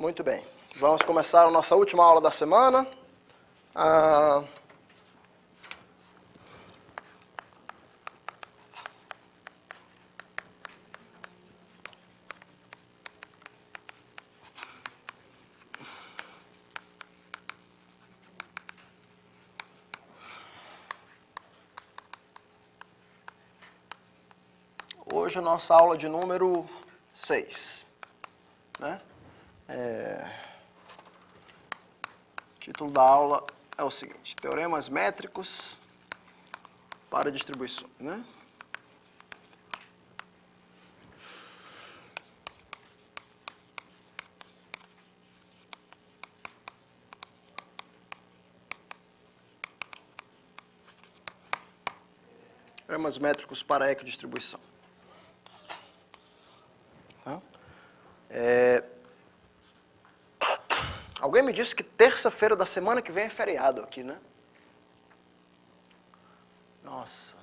Muito bem. Vamos começar a nossa última aula da semana. Hoje a nossa aula de número 6. Né? O título da aula é o seguinte: Teoremas métricos para distribuições. Né? Teoremas métricos para equidistribuição. Tá? Alguém me disse que terça-feira da semana que vem é feriado aqui, né? Nossa.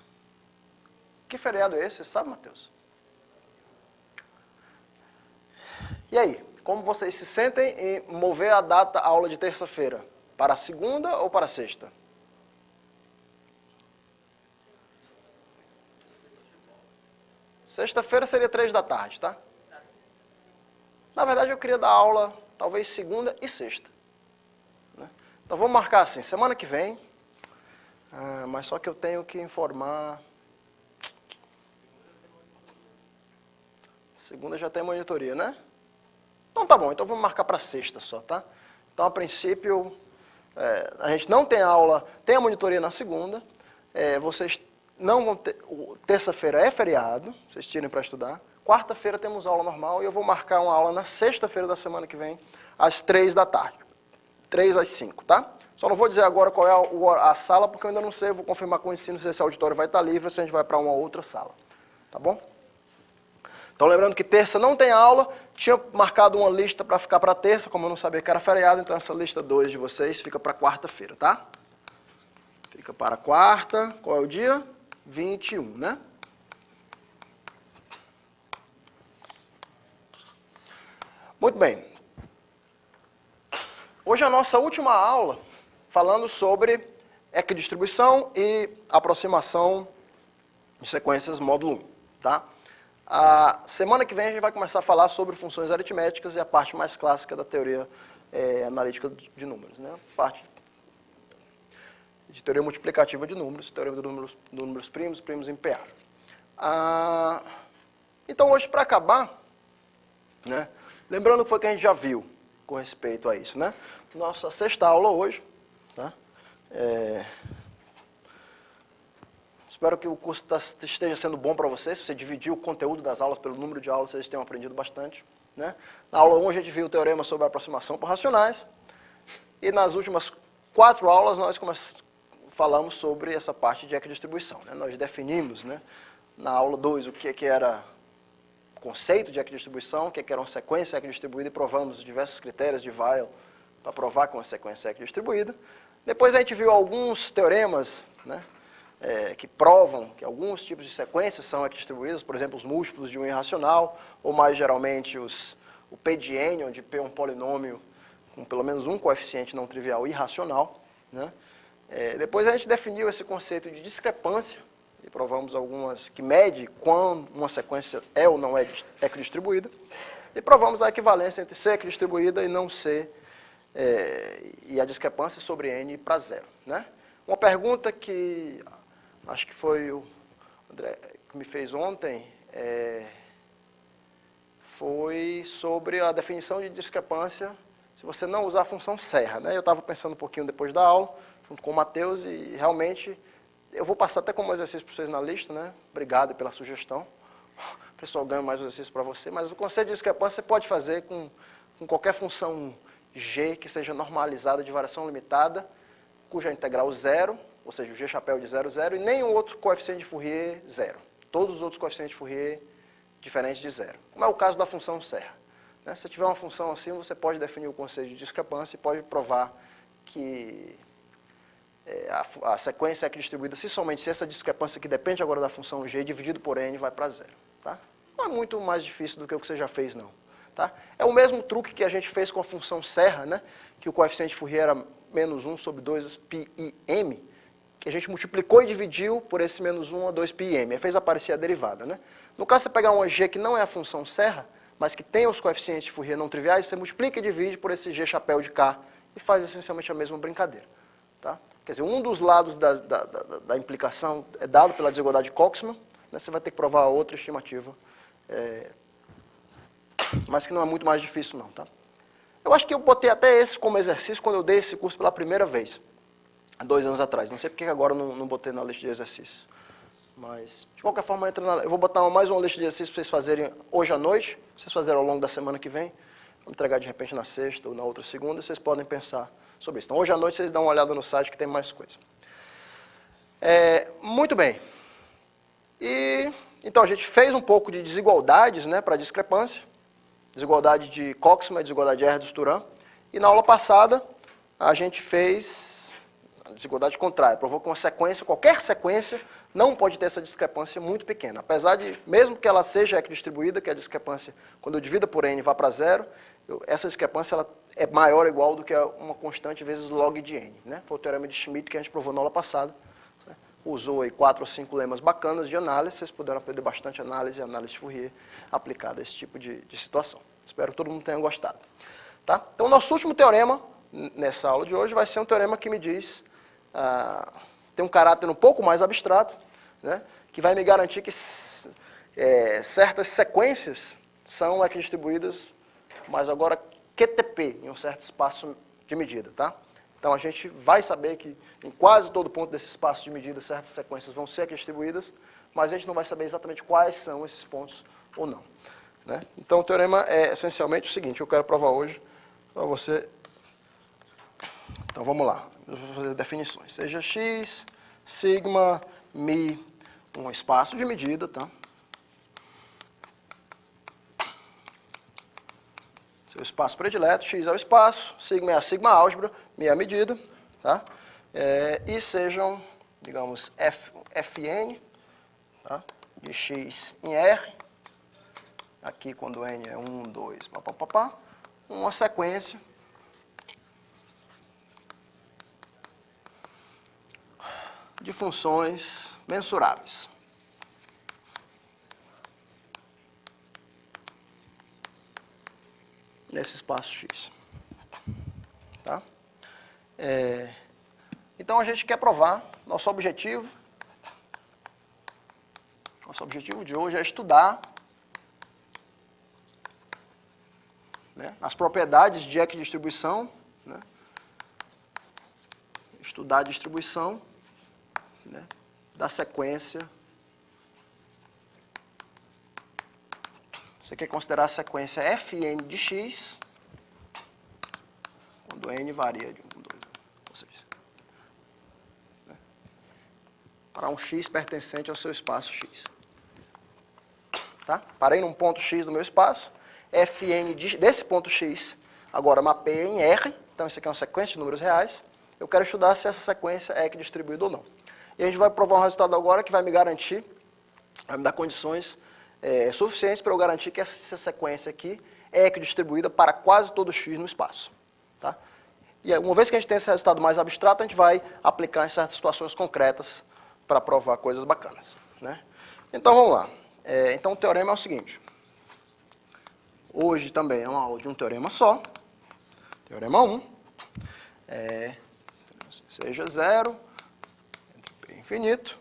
Que feriado é esse, sabe, Matheus? E aí, como vocês se sentem em mover a data, a aula de terça-feira? Para a segunda ou para a sexta? Sexta-feira seria 3 da tarde, tá? Na verdade, eu queria dar aula, talvez segunda e sexta. Né? Então, vamos marcar assim, semana que vem, mas só que eu tenho que informar... Segunda já tem monitoria, né? Então tá bom, então vamos marcar para sexta só, tá? Então, a princípio, a gente não tem aula, tem a monitoria na segunda, vocês não vão ter... Terça-feira é feriado, vocês tirem para estudar. Quarta-feira temos aula normal e eu vou marcar uma aula na sexta-feira da semana que vem, às 3 da tarde. 3 às 5, tá? Só não vou dizer agora qual é a sala, porque eu ainda não sei, eu vou confirmar com o ensino se esse auditório vai estar livre ou se a gente vai para uma outra sala. Tá bom? Então, lembrando que terça não tem aula, tinha marcado uma lista para ficar para terça, como eu não sabia que era feriado, então essa lista 2 de vocês fica para quarta-feira, tá? Fica para quarta, qual é o dia? 21, né? Muito bem. Hoje é a nossa última aula falando sobre equidistribuição e aproximação de sequências módulo 1, tá? A semana que vem a gente vai começar a falar sobre funções aritméticas e a parte mais clássica da teoria analítica de números, né? Parte de teoria multiplicativa de números, teoria dos números primos em PA. Então hoje, para acabar, né? Lembrando que foi o que a gente já viu com respeito a isso, né? Nossa sexta aula hoje, tá? Espero que o curso esteja sendo bom para vocês. Se você dividir o conteúdo das aulas pelo número de aulas, vocês tenham aprendido bastante, né? Na aula 1 a gente viu o teorema sobre a aproximação por racionais. E nas últimas 4 aulas nós falamos sobre essa parte de equidistribuição, né? Nós definimos, né, na aula 2 o que era conceito de equidistribuição, o que era uma sequência equidistribuída, e provamos diversos critérios de Weyl para provar que uma sequência é equidistribuída. Depois a gente viu alguns teoremas, né, que provam que alguns tipos de sequências são equidistribuídas, por exemplo, os múltiplos de um irracional, ou mais geralmente o P de N, onde P é um polinômio com pelo menos um coeficiente não trivial irracional, né. Depois a gente definiu esse conceito de discrepância, e provamos algumas que mede quando uma sequência é ou não é equidistribuída, e provamos a equivalência entre ser equidistribuída e não ser, e a discrepância sobre n para 0. Né? Uma pergunta que acho que foi o André que me fez ontem, foi sobre a definição de discrepância se você não usar a função serra. Né? Eu estava pensando um pouquinho depois da aula, junto com o Matheus, e realmente... Eu vou passar até como exercício para vocês na lista, né? Obrigado pela sugestão. O pessoal ganha mais um exercício para você, mas o conceito de discrepância você pode fazer com qualquer função g que seja normalizada de variação limitada, cuja integral 0, ou seja, o g chapéu de 0, 0, e nenhum outro coeficiente de Fourier 0. Todos os outros coeficientes de Fourier diferentes de 0. Como é o caso da função serra. Né? Se tiver uma função assim, você pode definir o conceito de discrepância e pode provar que... a sequência é equidistribuída se somente se essa discrepância que depende agora da função g dividido por n vai para 0. Tá? Não é muito mais difícil do que o que você já fez, não. Tá? É o mesmo truque que a gente fez com a função serra, né? Que o coeficiente de Fourier era menos 1 sobre 2 πm, que a gente multiplicou e dividiu por esse menos 1 a 2 πm, aí fez aparecer a derivada. Né? No caso, você pegar uma g que não é a função serra, mas que tem os coeficientes de Fourier não triviais, você multiplica e divide por esse g chapéu de K e faz essencialmente a mesma brincadeira. Tá? Quer dizer, um dos lados da implicação é dado pela desigualdade de Coxman, né? Você vai ter que provar outra estimativa, mas que não é muito mais difícil não. Tá? Eu acho que eu botei até esse como exercício quando eu dei esse curso pela primeira vez, há 2 anos atrás. Não sei porque agora eu não botei na lista de exercícios. Mas, de qualquer forma, eu vou botar mais uma lista de exercícios para vocês fazerem hoje à noite, vocês fazerem ao longo da semana que vem. Vou entregar de repente na sexta ou na outra segunda, vocês podem pensar sobre isso. Então, hoje à noite vocês dão uma olhada no site que tem mais coisa. Muito bem. Então, a gente fez um pouco de desigualdades, né, para discrepância. Desigualdade de Coxman, desigualdade de Erdős-Turan. E na aula passada, a gente fez a desigualdade contrária. Provou que uma sequência, qualquer sequência, não pode ter essa discrepância muito pequena. Apesar de, mesmo que ela seja equidistribuída, que a discrepância, quando eu divido por n, vá para zero, essa discrepância ela é maior ou igual do que uma constante vezes log de n. Né? Foi o teorema de Schmidt que a gente provou na aula passada. Né? Usou aí 4 ou 5 lemas bacanas de análise, vocês puderam aprender bastante análise e análise de Fourier aplicada a esse tipo de situação. Espero que todo mundo tenha gostado. Tá? Então, o nosso último teorema, nessa aula de hoje, vai ser um teorema que me diz, tem um caráter um pouco mais abstrato, né, que vai me garantir que certas sequências são equidistribuídas, mas agora QTP, em um certo espaço de medida. Tá? Então, a gente vai saber que em quase todo ponto desse espaço de medida, certas sequências vão ser equidistribuídas, mas a gente não vai saber exatamente quais são esses pontos ou não. Né? Então, o teorema é essencialmente o seguinte, eu quero provar hoje para você. Então, vamos lá. Eu vou fazer definições. Seja x, sigma, mi, um espaço de medida, tá? Seu espaço predileto, x é o espaço, sigma é a sigma álgebra, mi é a medida, tá? E sejam, digamos, fn, tá? De x em R, aqui quando n é 1, 2, papapá, uma sequência de funções mensuráveis. Nesse espaço X. Tá? Então, a gente quer provar, nosso objetivo de hoje é estudar, né, as propriedades de equidistribuição, né, estudar a distribuição, né, da sequência. Você quer considerar a sequência fn de x, quando n varia de 1, 2, ou seja, né, para um x pertencente ao seu espaço x. Tá? Parei num ponto x do meu espaço, fn desse ponto x, agora mapeia em R, então isso aqui é uma sequência de números reais, eu quero estudar se essa sequência é equidistribuída ou não. E a gente vai provar um resultado agora que vai me garantir, vai me dar condições suficientes para eu garantir que essa sequência aqui é equidistribuída para quase todo x no espaço. Tá? E uma vez que a gente tem esse resultado mais abstrato, a gente vai aplicar em certas situações concretas para provar coisas bacanas. Né? Então, vamos lá. Então, o teorema é o seguinte. Hoje também é uma aula de um teorema só. Teorema 1. Seja zero, entre P infinito,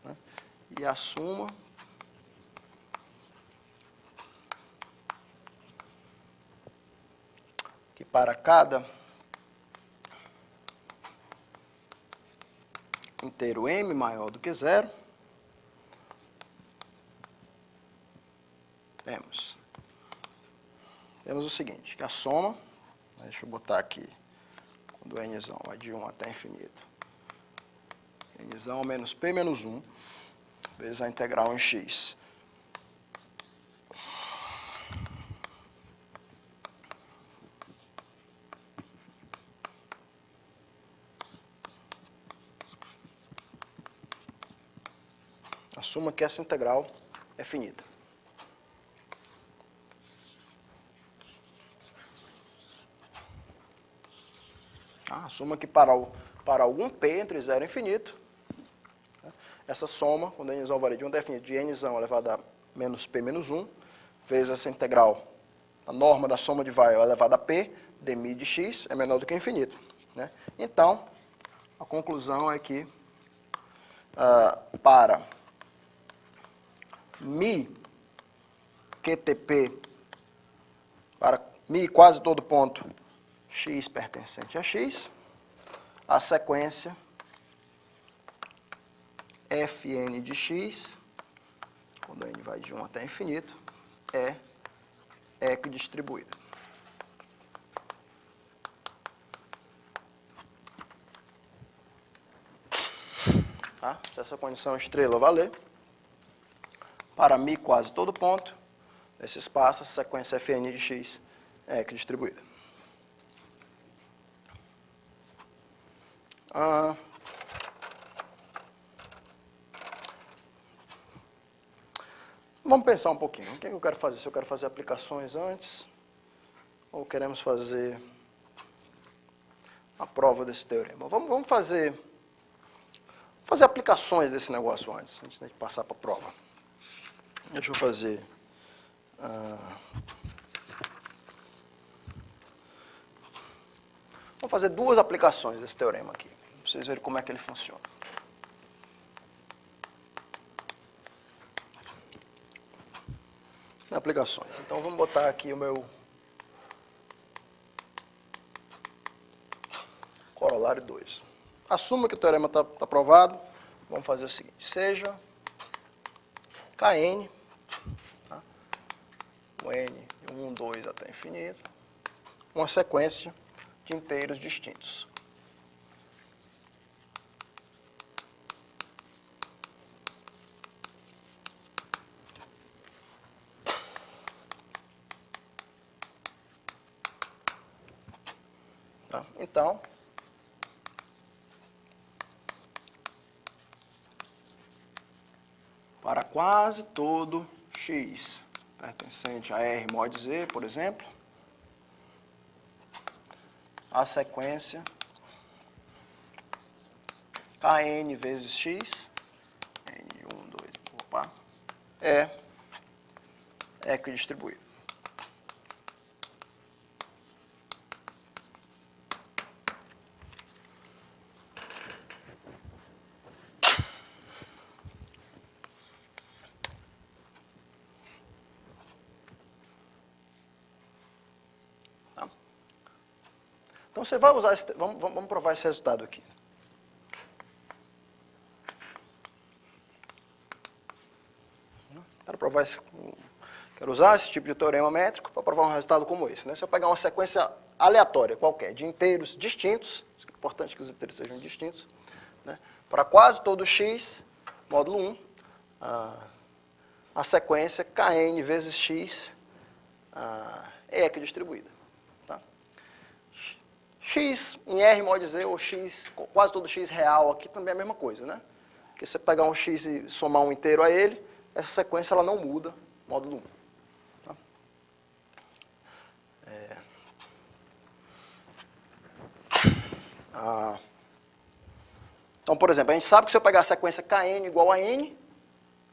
né? E assuma que para cada inteiro m maior do que zero, temos o seguinte, que a soma, deixa eu botar aqui, quando nzão vai de 1 até infinito, nzão menos p menos 1, vezes a integral em x. Assuma que essa integral é finita. Tá? Assuma que para algum P entre 0 e infinito, né, essa soma, quando n varia de 1 até infinito, de n elevado a menos P menos 1, vezes essa integral, a norma da soma de vai elevado a P, dmi de x, é menor do que infinito. Né? Então, a conclusão é que para mi QTP, para mi quase todo ponto x pertencente a x, a sequência Fn de x, quando n vai de 1 até infinito, é equidistribuída. Tá? Se essa condição estrela valer, para mi quase todo ponto, nesse espaço, a sequência Fn de x é equidistribuída. Vamos pensar um pouquinho. O que eu quero fazer? Se eu quero fazer aplicações antes, ou queremos fazer a prova desse teorema? Vamos fazer aplicações desse negócio antes de passar para a prova. Deixa eu fazer... vamos fazer duas aplicações desse teorema aqui, para vocês verem como é que ele funciona. Aplicações. Então, vamos botar aqui o meu corolário 2. Assuma que o teorema está provado. Vamos fazer o seguinte. Seja Kn, tá? O n de 1, 2 até infinito, uma sequência de inteiros distintos. Tá? Então, para quase todo x pertencente a R mod Z, por exemplo, a sequência Kn vezes x, N1, 2, opa, é equidistribuído. Então, você vai usar esse... Vamos provar esse resultado aqui. Quero usar esse tipo de teorema métrico para provar um resultado como esse. Né? Se eu pegar uma sequência aleatória qualquer, de inteiros distintos, é importante que os inteiros sejam distintos, né? Para quase todo x, módulo 1, a sequência Kn vezes x é equidistribuída. X em R mod Z, ou X, quase todo X real aqui também é a mesma coisa, né? Porque você pegar um X e somar um inteiro a ele, essa sequência ela não muda, módulo 1. Tá? Então, por exemplo, a gente sabe que se eu pegar a sequência Kn igual a N,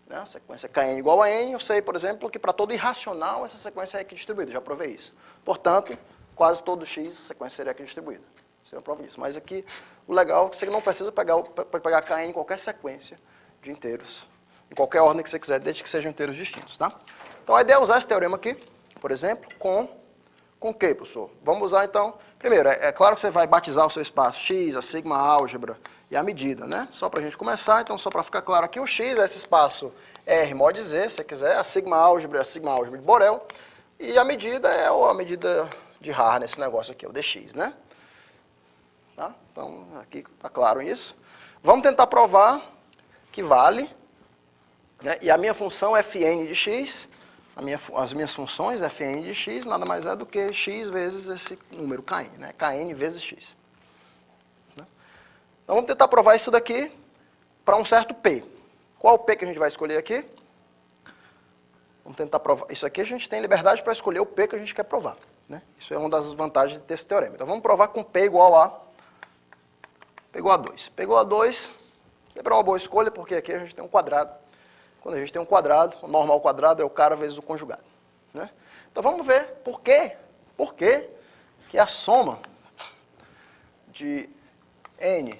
né? A sequência Kn igual a N, eu sei, por exemplo, que para todo irracional essa sequência é equidistribuída, já provei isso. Portanto, quase todo x, a sequência seria equidistribuída. Você não prova isso. Mas aqui, o legal é que você não precisa pegar Kn em qualquer sequência de inteiros, em qualquer ordem que você quiser, desde que sejam inteiros distintos. Tá? Então, a ideia é usar esse teorema aqui, por exemplo, com o quê, professor? Vamos usar, então, primeiro, é claro que você vai batizar o seu espaço x, a sigma álgebra e a medida, né? Só para a gente começar, então, só para ficar claro aqui, o x é esse espaço R mod Z, se você quiser, a sigma álgebra é a sigma álgebra de Borel, e a medida é a medida de Haar nesse negócio aqui, o dx, né? Tá? Então, aqui está claro isso. Vamos tentar provar que vale, né? E a minha função Fn de x, as minhas funções Fn de x, nada mais é do que x vezes esse número Kn, né? Kn vezes x. Né? Então, vamos tentar provar isso daqui para um certo P. Qual o P que a gente vai escolher aqui? Vamos tentar provar. Isso aqui a gente tem liberdade para escolher o P que a gente quer provar. Né? Isso é uma das vantagens de ter esse teorema. Então, vamos provar com P igual a Pegou a 2. Pegou a 2, sempre é uma boa escolha, porque aqui a gente tem um quadrado. Quando a gente tem um quadrado, o normal quadrado é o cara vezes o conjugado. Né? Então vamos ver por que a soma de n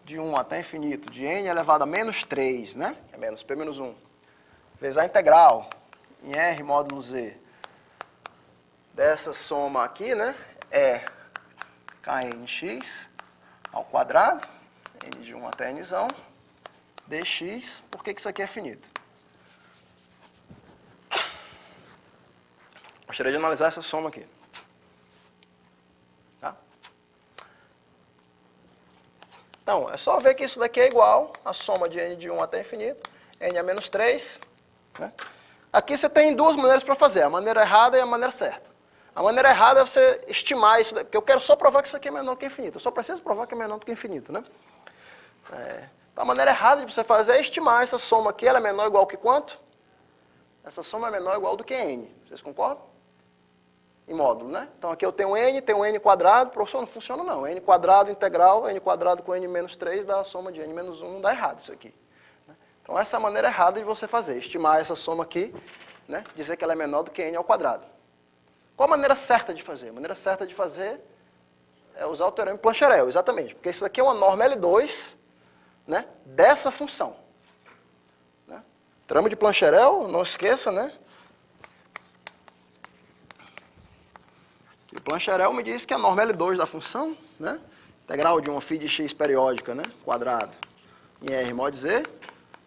de 1 até infinito, de n elevado a menos 3, né? É menos p menos 1, vezes a integral em r módulo z dessa soma aqui, né? É knx ao quadrado, n de 1 até nzão, dx, por que isso aqui é finito? Gostaria de analisar essa soma aqui. Tá? Então, é só ver que isso daqui é igual à soma de n de 1 até infinito, n a menos 3. Né? Aqui você tem duas maneiras para fazer, a maneira errada e a maneira certa. A maneira errada é você estimar isso, porque eu quero só provar que isso aqui é menor que infinito. Eu só preciso provar que é menor do que infinito. Né? Então, a maneira errada de você fazer é estimar essa soma aqui, ela é menor ou igual que quanto? Essa soma é menor ou igual do que n. Vocês concordam? Em módulo, né? Então aqui eu tenho n quadrado, professor, não funciona não. N quadrado integral, n quadrado com n menos 3 dá a soma de n menos 1, não dá errado isso aqui. Então essa é a maneira errada de você fazer, estimar essa soma aqui, né? Dizer que ela é menor do que n ao quadrado. Qual a maneira certa de fazer? A maneira certa de fazer é usar o teorema de Plancherel, exatamente, porque isso aqui é uma norma L2, né? Dessa função. Né? Teorema de Plancherel, não esqueça, né? E o Plancherel me diz que a norma L2 da função, né, integral de uma φ de x periódica, né, quadrado, em R mod Z,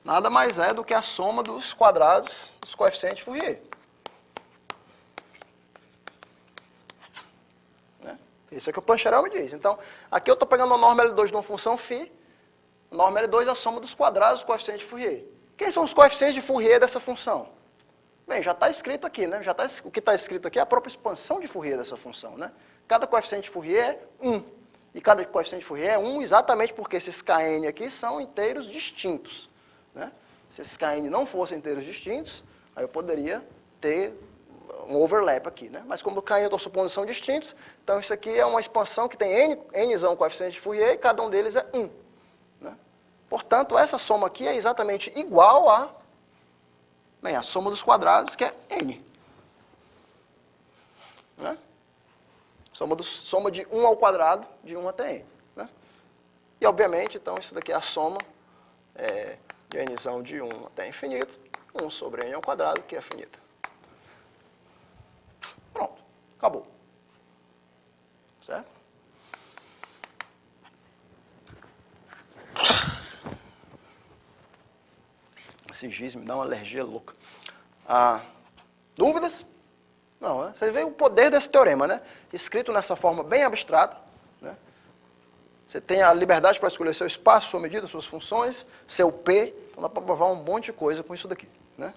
nada mais é do que a soma dos quadrados dos coeficientes de Fourier. Né? Isso é o que o Plancherel me diz. Então, aqui eu estou pegando a norma L2 de uma função φ, a norma L2 é a soma dos quadrados dos coeficientes de Fourier. Quem são os coeficientes de Fourier dessa função? Bem, já está escrito aqui, né? O que está escrito aqui é a própria expansão de Fourier dessa função, né? Cada coeficiente de Fourier é 1. E cada coeficiente de Fourier é 1 exatamente porque esses Kn aqui são inteiros distintos. Né? Se esses Kn não fossem inteiros distintos, aí eu poderia ter um overlap aqui, né? Mas como o Kn eu estou supondo são distintos, então isso aqui é uma expansão que tem nzão coeficiente de Fourier e cada um deles é 1. Né? Portanto, essa soma aqui é exatamente igual a soma dos quadrados, que é n. Né? Soma de 1 ao quadrado, de 1 até n. Né? E, obviamente, então, isso daqui é a soma de nzão de 1 até infinito, 1 sobre n ao quadrado, que é finita. Pronto, acabou. Certo? Esse giz me dá uma alergia louca. Dúvidas? Não, né? Você vê o poder desse teorema, né? Escrito nessa forma bem abstrata. Né? Você tem a liberdade para escolher seu espaço, sua medida, suas funções, seu P. Então dá para provar um monte de coisa com isso daqui. Né?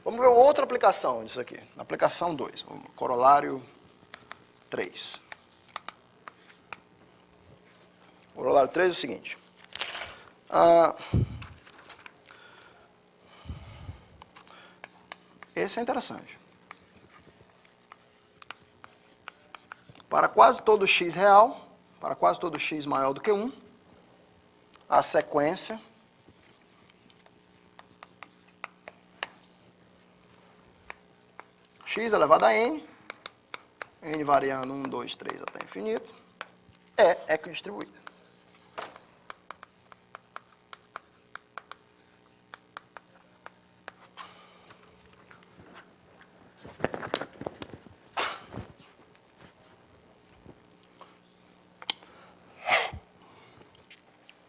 Vamos ver outra aplicação disso aqui. Na aplicação 2, corolário 3. Corolário 3 é o seguinte. Esse é interessante. Para quase todo x real, para quase todo x maior do que 1, a sequência x elevado a n variando 1, 2, 3 até infinito, é equidistribuída.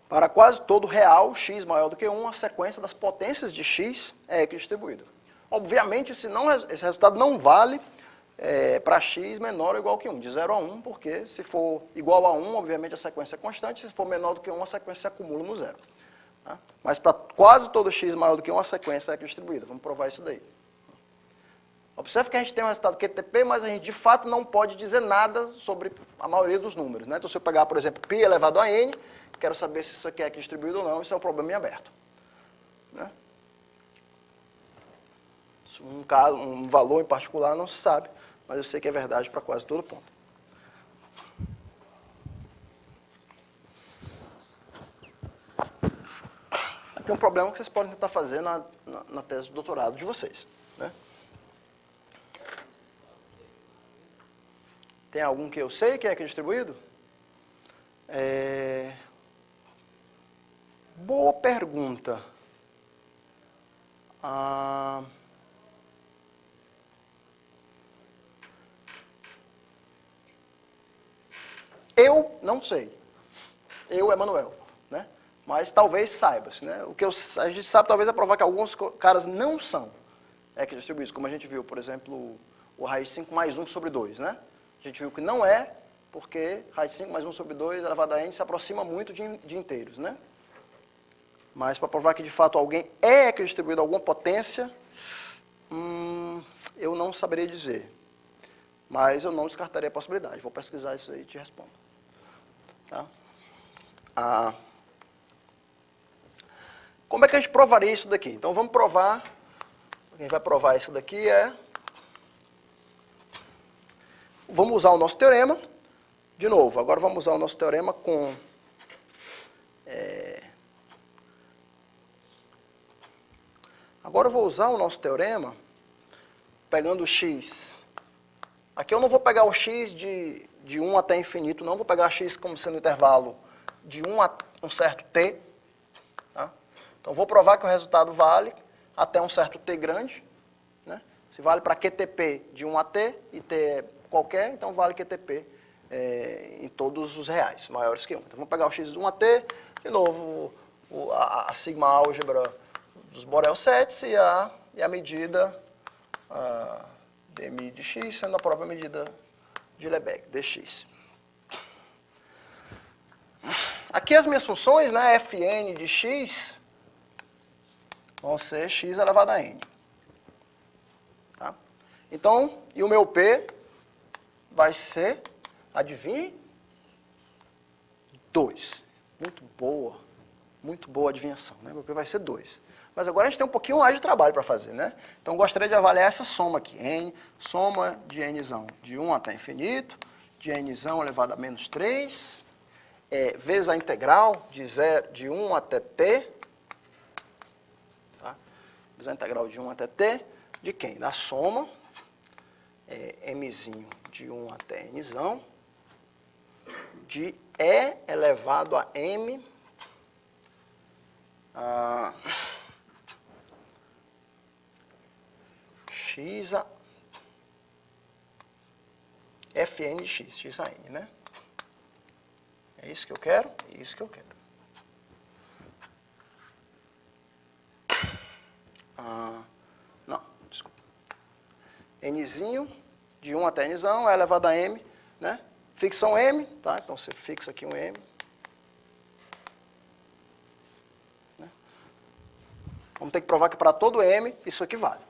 Para quase todo real, x maior do que 1, a sequência das potências de x é equidistribuída. Obviamente, esse resultado não vale para x menor ou igual que 1, de 0 a 1, porque se for igual a 1, obviamente a sequência é constante, se for menor do que 1, a sequência se acumula no zero. Tá? Mas para quase todo x maior do que 1, a sequência é equidistribuída. Vamos provar isso daí. Observe que a gente tem um resultado QTP, mas a gente de fato não pode dizer nada sobre a maioria dos números. Né? Então, se eu pegar, por exemplo, π elevado a n, quero saber se isso aqui é equidistribuído ou não, isso é um problema em aberto. Né? Um valor em particular não se sabe, mas eu sei que é verdade para quase todo ponto. que é um problema que vocês podem tentar fazer na tese de doutorado de vocês. Né? Tem algum que eu sei que é distribuído? Boa pergunta. Eu não sei. Eu, Emanuel, né? Mas talvez saiba-se, né? O que a gente sabe talvez é provar que alguns caras não são equidistribuídos, como a gente viu, por exemplo, o raiz de 5 mais 1 sobre 2, né? A gente viu que não é, porque raiz de 5 mais 1 sobre 2 elevado a n se aproxima muito de inteiros, né? Mas para provar que de fato alguém é equidistribuído a alguma potência, eu não saberia dizer. Mas eu não descartaria a possibilidade. Vou pesquisar isso aí e te respondo. Tá? Como é que a gente provaria isso daqui? Então vamos provar. Quem vai provar isso daqui vamos usar o nosso teorema. De novo, agora vamos usar o nosso teorema com... Agora eu vou usar o nosso teorema pegando o x. Aqui eu não vou pegar o x de 1 até infinito, não. Vou pegar x como sendo o intervalo de 1 a um certo t. Tá? Então, vou provar que o resultado vale até um certo t grande. Né? Se vale para QTP de 1 a t, e t é qualquer, então vale QTP em todos os reais, maiores que 1. Então, vamos pegar o x de 1 a t, de novo, a sigma álgebra dos Borel sets e a medida dmi de x sendo a própria medida de Lebesgue, dx. Aqui as minhas funções, né, fn de x, vão ser x elevado a n. Tá? Então, e o meu p vai ser, adivinhe, 2. Muito boa adivinhação, né? Meu p vai ser 2. Mas agora a gente tem um pouquinho mais de trabalho para fazer, né? Então, gostaria de avaliar essa soma aqui. N, soma de nzão de 1 até infinito, de nzão elevado a menos 3, vezes a integral de 1 até t, tá? Vezes a integral de 1 até t, de quem? Da soma, mzinho de 1 até nzão, de e elevado a m, x a fn de x, x a n, né? É isso que eu quero e isso que eu quero. Não, desculpa. Nzinho de 1 até nzão é elevado a m, né? Fixa um m, tá? Então você fixa aqui um m. Né? Vamos ter que provar que para todo m isso aqui vale.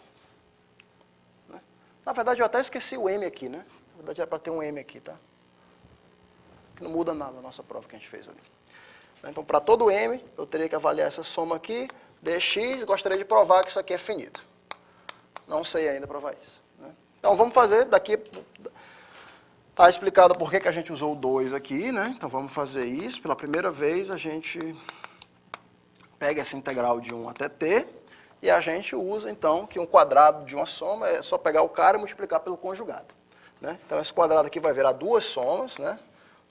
Na verdade, eu até esqueci o m aqui, né? Na verdade, era para ter um m aqui, tá? Que não muda nada na nossa prova que a gente fez ali. Então, para todo m, eu teria que avaliar essa soma aqui, dx, gostaria de provar que isso aqui é finito. Não sei ainda provar isso. Né? Então, vamos fazer daqui... Está explicado por que a gente usou o 2 aqui, né? Então, vamos fazer isso. Pela primeira vez, a gente pega essa integral de 1 até t, e a gente usa, então, que um quadrado de uma soma é só pegar o cara e multiplicar pelo conjugado. Né? Então, esse quadrado aqui vai virar duas somas, né?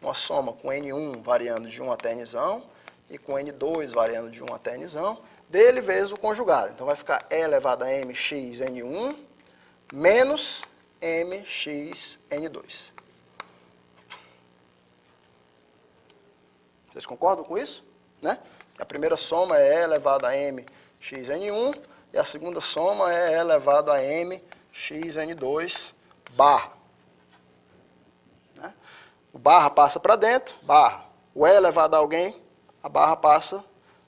Uma soma com n1 variando de 1 até nzão, e com n2 variando de 1 até nzão, dele vezes o conjugado. Então, vai ficar e elevado a mx n1 menos mx n2. Vocês concordam com isso? Né? A primeira soma é e elevado a mx n1 e a segunda soma é e elevado a mx n2 barra. Né? O barra passa para dentro, barra. O e elevado a alguém, a barra passa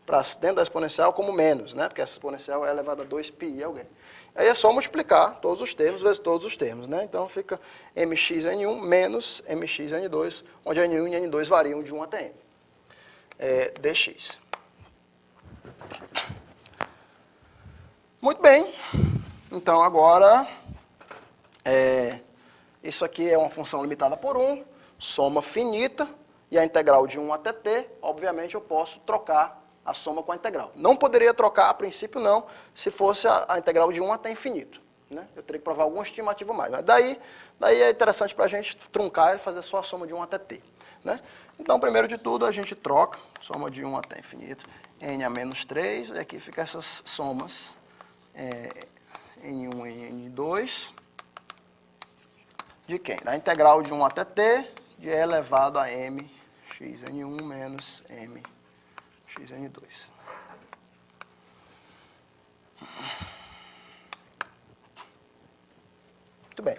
para dentro da exponencial como menos, né? Porque essa exponencial é elevada a 2π alguém. Aí é só multiplicar todos os termos vezes todos os termos, né? Então fica mx n1 menos mx n2, onde n1 e n2 variam de 1 até n. Dx. Muito bem. Então agora, isso aqui é uma função limitada por 1, soma finita, e a integral de 1 até t, obviamente eu posso trocar a soma com a integral. Não poderia trocar, a princípio não, se fosse a integral de 1 até infinito. Né? Eu teria que provar alguma estimativa mais. Mas daí é interessante para a gente truncar e fazer só a soma de 1 até t. Né? Então, primeiro de tudo, a gente troca, soma de 1 até infinito, n a menos 3, e aqui fica essas somas, n1 e n2, de quem? Da integral de 1 até t, de e elevado a m xn1 menos m xn2. Muito bem.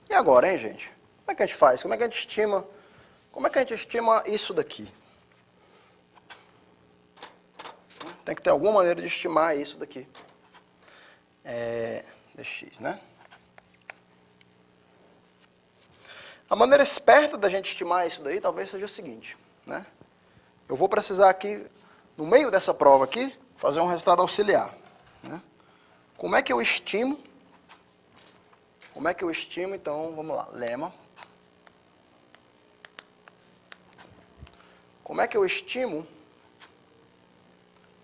E agora, hein, gente? Como é que a gente faz? Como é que a gente estima isso daqui? Tem que ter alguma maneira de estimar isso daqui. Dx, né? A maneira esperta da gente estimar isso daí talvez seja o seguinte, né? Eu vou precisar aqui, no meio dessa prova aqui, fazer um resultado auxiliar. Né? Como é que eu estimo? Então, vamos lá, lema. Como é que eu estimo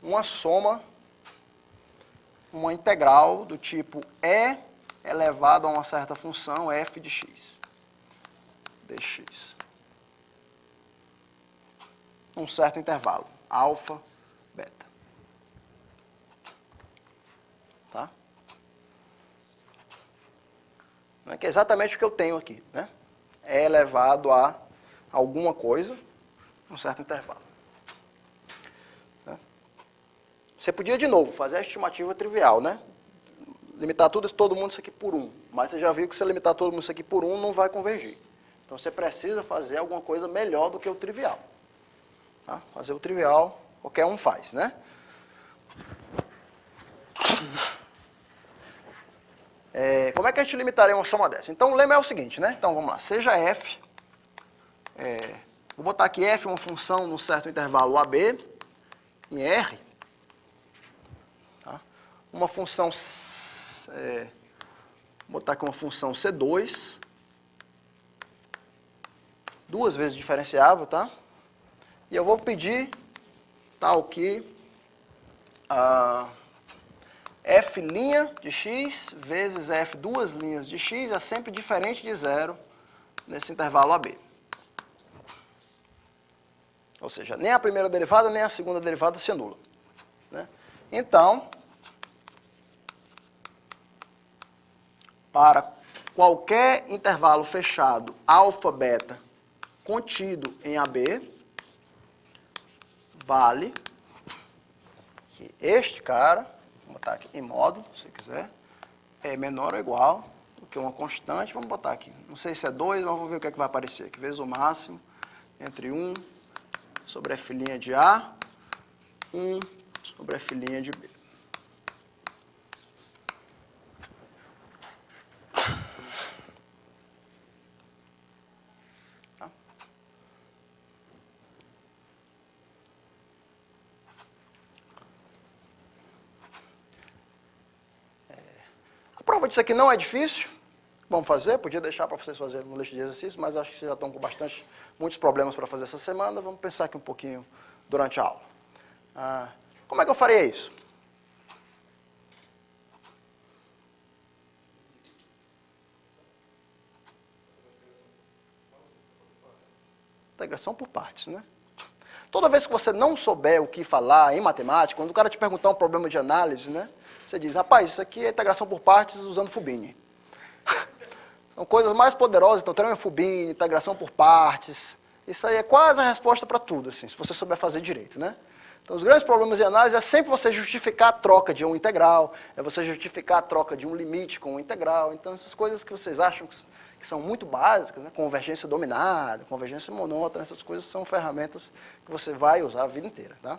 uma soma, uma integral do tipo e elevado a uma certa função f de x, dx, um certo intervalo, alfa, beta. Tá? Que é exatamente o que eu tenho aqui, né? É elevado a alguma coisa, um certo intervalo. Você podia, de novo, fazer a estimativa trivial, né? Limitar todo mundo isso aqui por 1. Mas você já viu que se limitar todo mundo isso aqui por 1, não vai convergir. Então, você precisa fazer alguma coisa melhor do que o trivial. Tá? Fazer o trivial, qualquer um faz, né? Como é que a gente limitaria uma soma dessa? Então, o lema é o seguinte, né? Então, vamos lá. Seja f, vou botar aqui f uma função num certo intervalo AB, em R, tá? Uma função, vou botar aqui uma função C2, duas vezes diferenciável, tá? E eu vou pedir tal que f' de x vezes f duas linhas de x é sempre diferente de zero nesse intervalo AB. Ou seja, nem a primeira derivada nem a segunda derivada se anula. Né? Então, para qualquer intervalo fechado alfa, beta, contido em AB, vale que este cara, vou botar aqui em módulo, se quiser, é menor ou igual do que uma constante, vamos botar aqui, não sei se é 2, mas vamos ver o que é que vai aparecer aqui, vezes o máximo entre 1 sobre f' de A, 1 sobre f' de B. Tá? A prova disso aqui não é difícil. Vamos fazer, podia deixar para vocês fazerem uma lista de exercícios, mas acho que vocês já estão com muitos problemas para fazer essa semana. Vamos pensar aqui um pouquinho durante a aula. Como é que eu faria isso? Integração por partes, né? Toda vez que você não souber o que falar em matemática, quando o cara te perguntar um problema de análise, né? Você diz, rapaz, isso aqui é integração por partes usando Fubini. São coisas mais poderosas, então teorema Fubini, integração por partes, isso aí é quase a resposta para tudo, assim, se você souber fazer direito, né? Então, os grandes problemas de análise é sempre você justificar a troca de um integral, é você justificar a troca de um limite com um integral, então essas coisas que vocês acham que são muito básicas, né? Convergência dominada, convergência monótona, essas coisas são ferramentas que você vai usar a vida inteira, tá?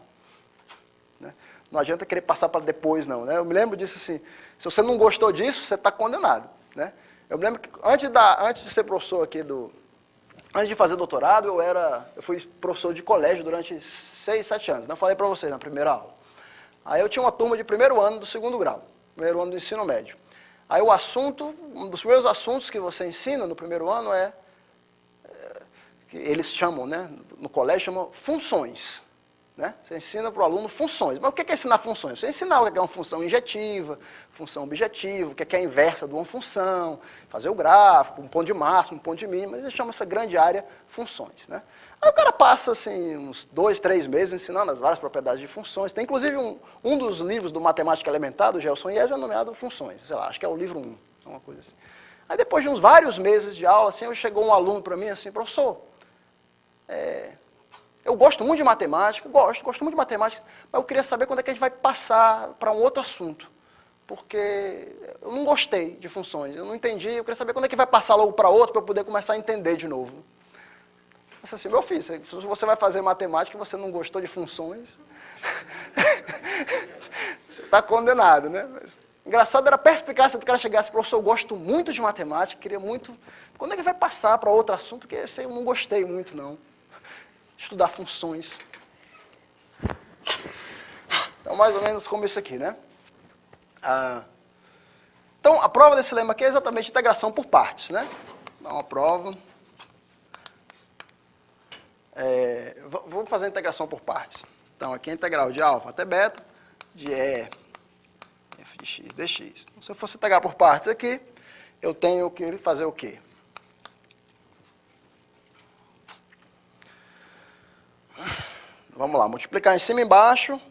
Né? Não adianta querer passar para depois, não, né? Eu me lembro disso assim, se você não gostou disso, você está condenado, né? Eu me lembro que antes de ser professor aqui antes de fazer doutorado, eu fui professor de colégio durante 6, 7 anos. Não falei para vocês na primeira aula. Aí eu tinha uma turma de primeiro ano do segundo grau, primeiro ano do ensino médio. Aí o assunto, um dos primeiros assuntos que você ensina no primeiro ano que eles chamam, né, no colégio chamam funções. Né? Você ensina para o aluno funções. Mas o que é ensinar funções? Você ensinar o que é uma função injetiva, função objetiva, o que é a inversa de uma função, fazer o gráfico, um ponto de máximo, um ponto de mínimo, mas eles chamam essa grande área funções. Né? Aí o cara passa assim, uns 2, 3 meses ensinando as várias propriedades de funções. Tem inclusive um dos livros do Matemática Elementar, do Gelson Ies, é nomeado Funções. Sei lá, acho que é o livro 1, uma coisa assim. Aí depois de uns vários meses de aula, assim, chegou um aluno para mim assim, professor, eu gosto muito de matemática, gosto muito de matemática, mas eu queria saber quando é que a gente vai passar para um outro assunto. Porque eu não gostei de funções, eu não entendi, eu queria saber quando é que vai passar logo para outro para eu poder começar a entender de novo. Eu disse assim, meu filho, se você vai fazer matemática e você não gostou de funções, você está condenado, né? Mas, engraçado era a perspicácia do cara chegasse, professor, eu gosto muito de matemática, queria muito... Quando é que vai passar para outro assunto? Porque esse eu não gostei muito, não. Estudar funções. Então, mais ou menos como isso aqui, né? Então, a prova desse lema aqui é exatamente integração por partes, né? Dá uma prova. Vamos fazer a integração por partes. Então, aqui é a integral de alfa até beta, de E, f de x dx. Então, se eu fosse integrar por partes aqui, eu tenho que fazer o quê? Vamos lá, multiplicar em cima e embaixo.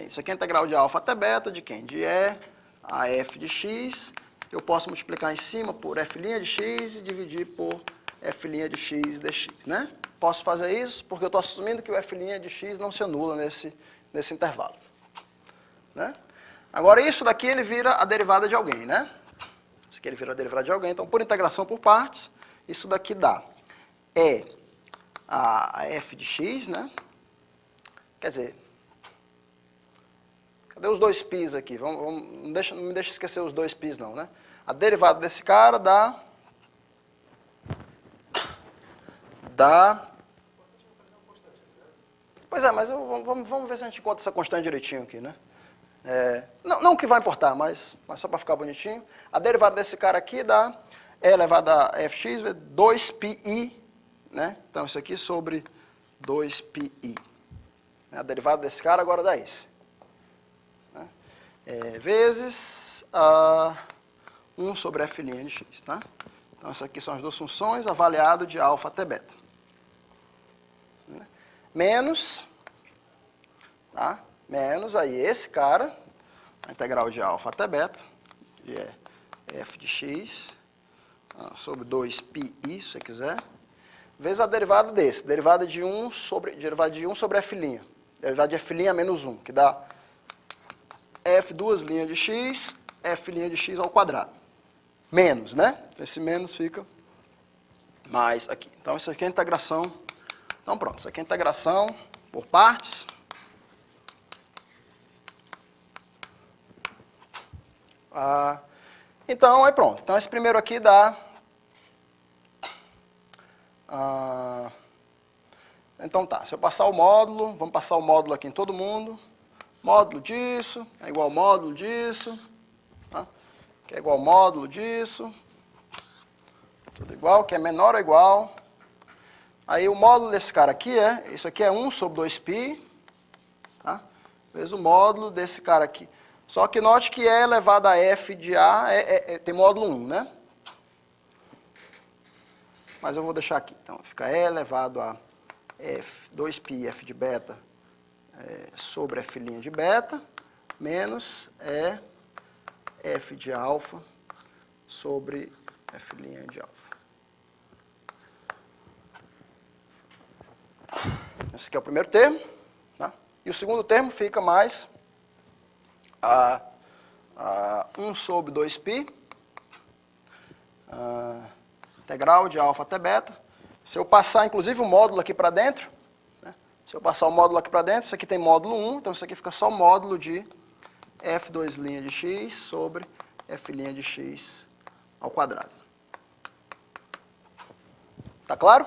Isso aqui é a integral de alfa até beta, de quem? De E a f de x. Eu posso multiplicar em cima por f' de x e dividir por f' de x dx, né? Posso fazer isso porque eu estou assumindo que o f' de x não se anula nesse intervalo. Né? Agora, isso daqui ele vira a derivada de alguém, né? Isso aqui ele vira a derivada de alguém. Então, por integração por partes, isso daqui dá a f de x, né? Quer dizer, cadê os dois π's aqui? Não me deixa esquecer os dois π's não, né? A derivada desse cara dá Pois é, mas vamos ver se a gente encontra essa constante direitinho aqui, né? Não que vai importar, mas só para ficar bonitinho. A derivada desse cara aqui dá E elevado a fx, 2πi, né? Então, isso aqui sobre 2πi. A derivada desse cara agora dá isso. Né? Vezes 1 sobre f' de x. Tá? Então, essas aqui são as duas funções, avaliado de alfa até beta. Né? Menos, tá? Menos aí esse cara, a integral de alfa até beta, de f de x, sobre 2πi, se você quiser, vezes a derivada desse, derivada de 1 sobre f', derivada de f' menos 1, que dá f duas linhas de x, f' de x ao quadrado. Menos, né? Esse menos fica mais aqui. Então, isso aqui é a integração. Então, pronto, isso aqui é a integração por partes. Então, aí pronto. Então, esse primeiro aqui dá... então tá, se eu passar o módulo, vamos passar o módulo aqui em todo mundo. Módulo disso é igual ao módulo disso. Tá? Que é igual ao módulo disso. Tudo igual, que é menor ou igual. Aí o módulo desse cara aqui isso aqui é 1 sobre 2π. Tá? Vezes o módulo desse cara aqui. Só que note que E elevado a f de A tem módulo 1, né? Mas eu vou deixar aqui. Então, fica E elevado a 2π f de beta sobre f' de beta, menos f de alfa sobre f' de alfa. Esse aqui é o primeiro termo. Tá? E o segundo termo fica mais 1 sobre 2π, integral de alfa até beta. Se eu passar, inclusive, o módulo aqui para dentro, né? Se eu passar o módulo aqui para dentro, isso aqui tem módulo 1, então isso aqui fica só módulo de f2' de x sobre f' de x ao quadrado. Tá claro?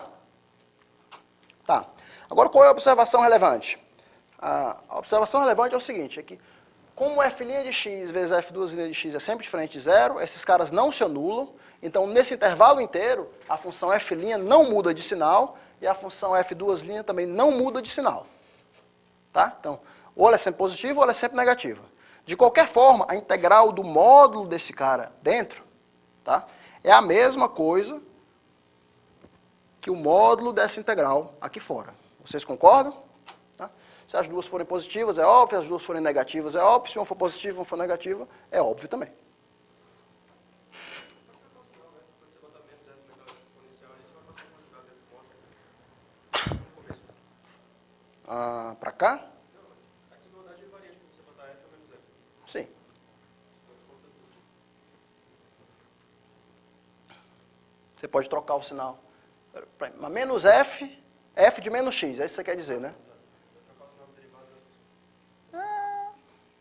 Tá. Agora, qual é a observação relevante? A observação relevante é o seguinte, é que como f' de x vezes f' de x é sempre diferente de zero, esses caras não se anulam, então nesse intervalo inteiro, a função f' não muda de sinal e a função f' também não muda de sinal. Tá? Então, ou ela é sempre positiva ou ela é sempre negativa. De qualquer forma, a integral do módulo desse cara dentro, tá, é a mesma coisa que o módulo dessa integral aqui fora. Vocês concordam? Tá? Se as duas forem positivas, é óbvio. Se as duas forem negativas, é óbvio. Se uma for positiva e uma for negativa, é óbvio também. Para cá? Sim. Você pode trocar o sinal. Mas menos f, f de menos x, é isso que você quer dizer, né?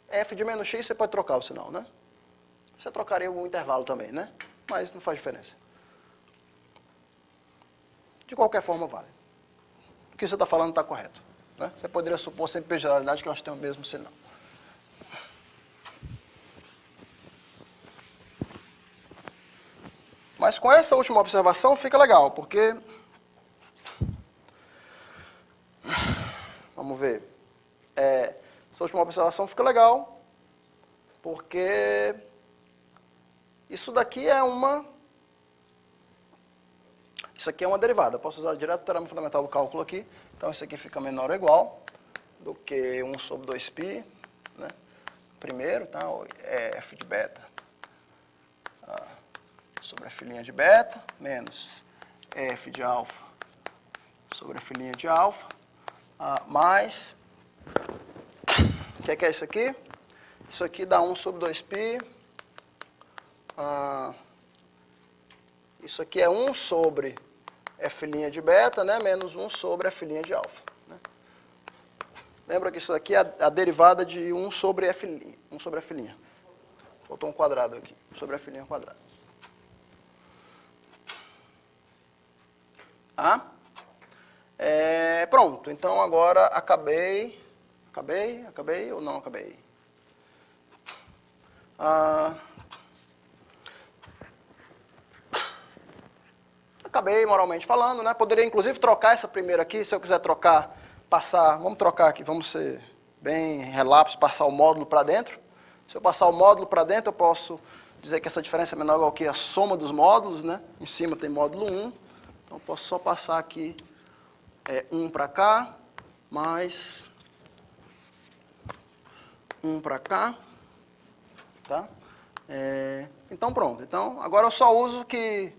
F de menos x você pode trocar o sinal, né? Você trocaria o intervalo também, né? Mas não faz diferença. De qualquer forma, vale. O que você está falando está correto. Né? Você poderia supor sempre pejoraridade que elas têm o mesmo sinal. Mas com essa última observação fica legal, porque... Vamos ver. Essa última observação fica legal, porque isso daqui é uma... Isso aqui é uma derivada. Eu posso usar direto o teorema fundamental do cálculo aqui. Então, isso aqui fica menor ou igual do que 1 sobre 2π, né? Primeiro, tá? É f de beta sobre f' de beta, menos f de alfa sobre f' de alfa, mais... O que é isso aqui? Isso aqui dá 1 sobre 2π. Isso aqui é 1 sobre f' de beta, né, menos 1 sobre f' de alfa. Né? Lembra que isso aqui é a derivada de 1 sobre f'. 1 sobre f'. Faltou um quadrado aqui. Sobre f' ao quadrado. Pronto. Então, agora acabei. Acabei ou não acabei? Acabei moralmente falando, né? Poderia inclusive trocar essa primeira aqui, se eu quiser trocar, passar, vamos trocar aqui, vamos ser bem relapsos, passar o módulo para dentro. Se eu passar o módulo para dentro, eu posso dizer que essa diferença é menor ou igual que a soma dos módulos, né? Em cima tem módulo 1, então eu posso só passar aqui 1 para cá, mais 1 para cá, tá? Então pronto, então agora eu só uso que...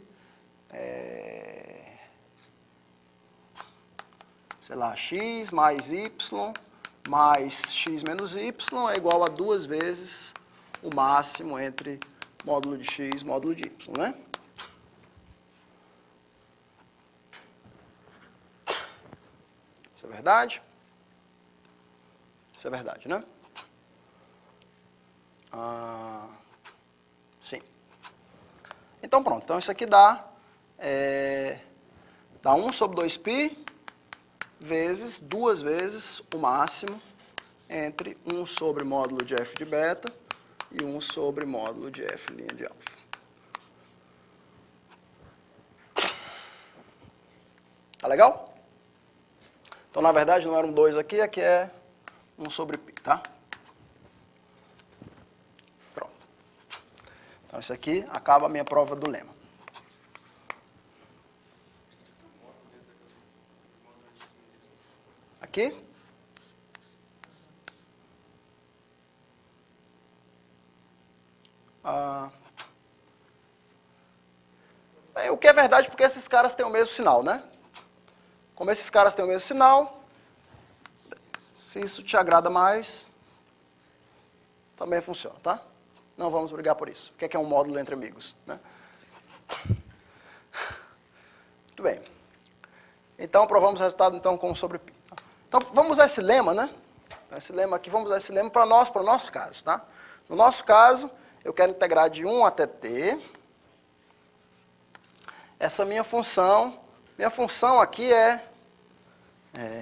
sei lá, x mais y mais x menos y é igual a 2 vezes o máximo entre módulo de x e módulo de y, né? Isso é verdade? Isso é verdade, né? Sim. Então pronto, então isso aqui dá 1 sobre 2π vezes 2 vezes o máximo entre 1 sobre módulo de f de beta e 1 sobre módulo de f' de alfa. Tá legal? Então, na verdade, não era um 2 aqui, aqui é 1 sobre π, tá? Pronto. Então, isso aqui acaba a minha prova do lema. Aqui. O que é verdade porque esses caras têm o mesmo sinal, né? Como esses caras têm o mesmo sinal, se isso te agrada mais, também funciona, tá? Não vamos brigar por isso. O que é um módulo entre amigos, né? Muito bem. Então, provamos o resultado então, com sobre π. Então, vamos usar esse lema, né? Esse lema aqui, vamos usar esse lema para o nosso caso, tá? No nosso caso, eu quero integrar de 1 até t. Essa minha função aqui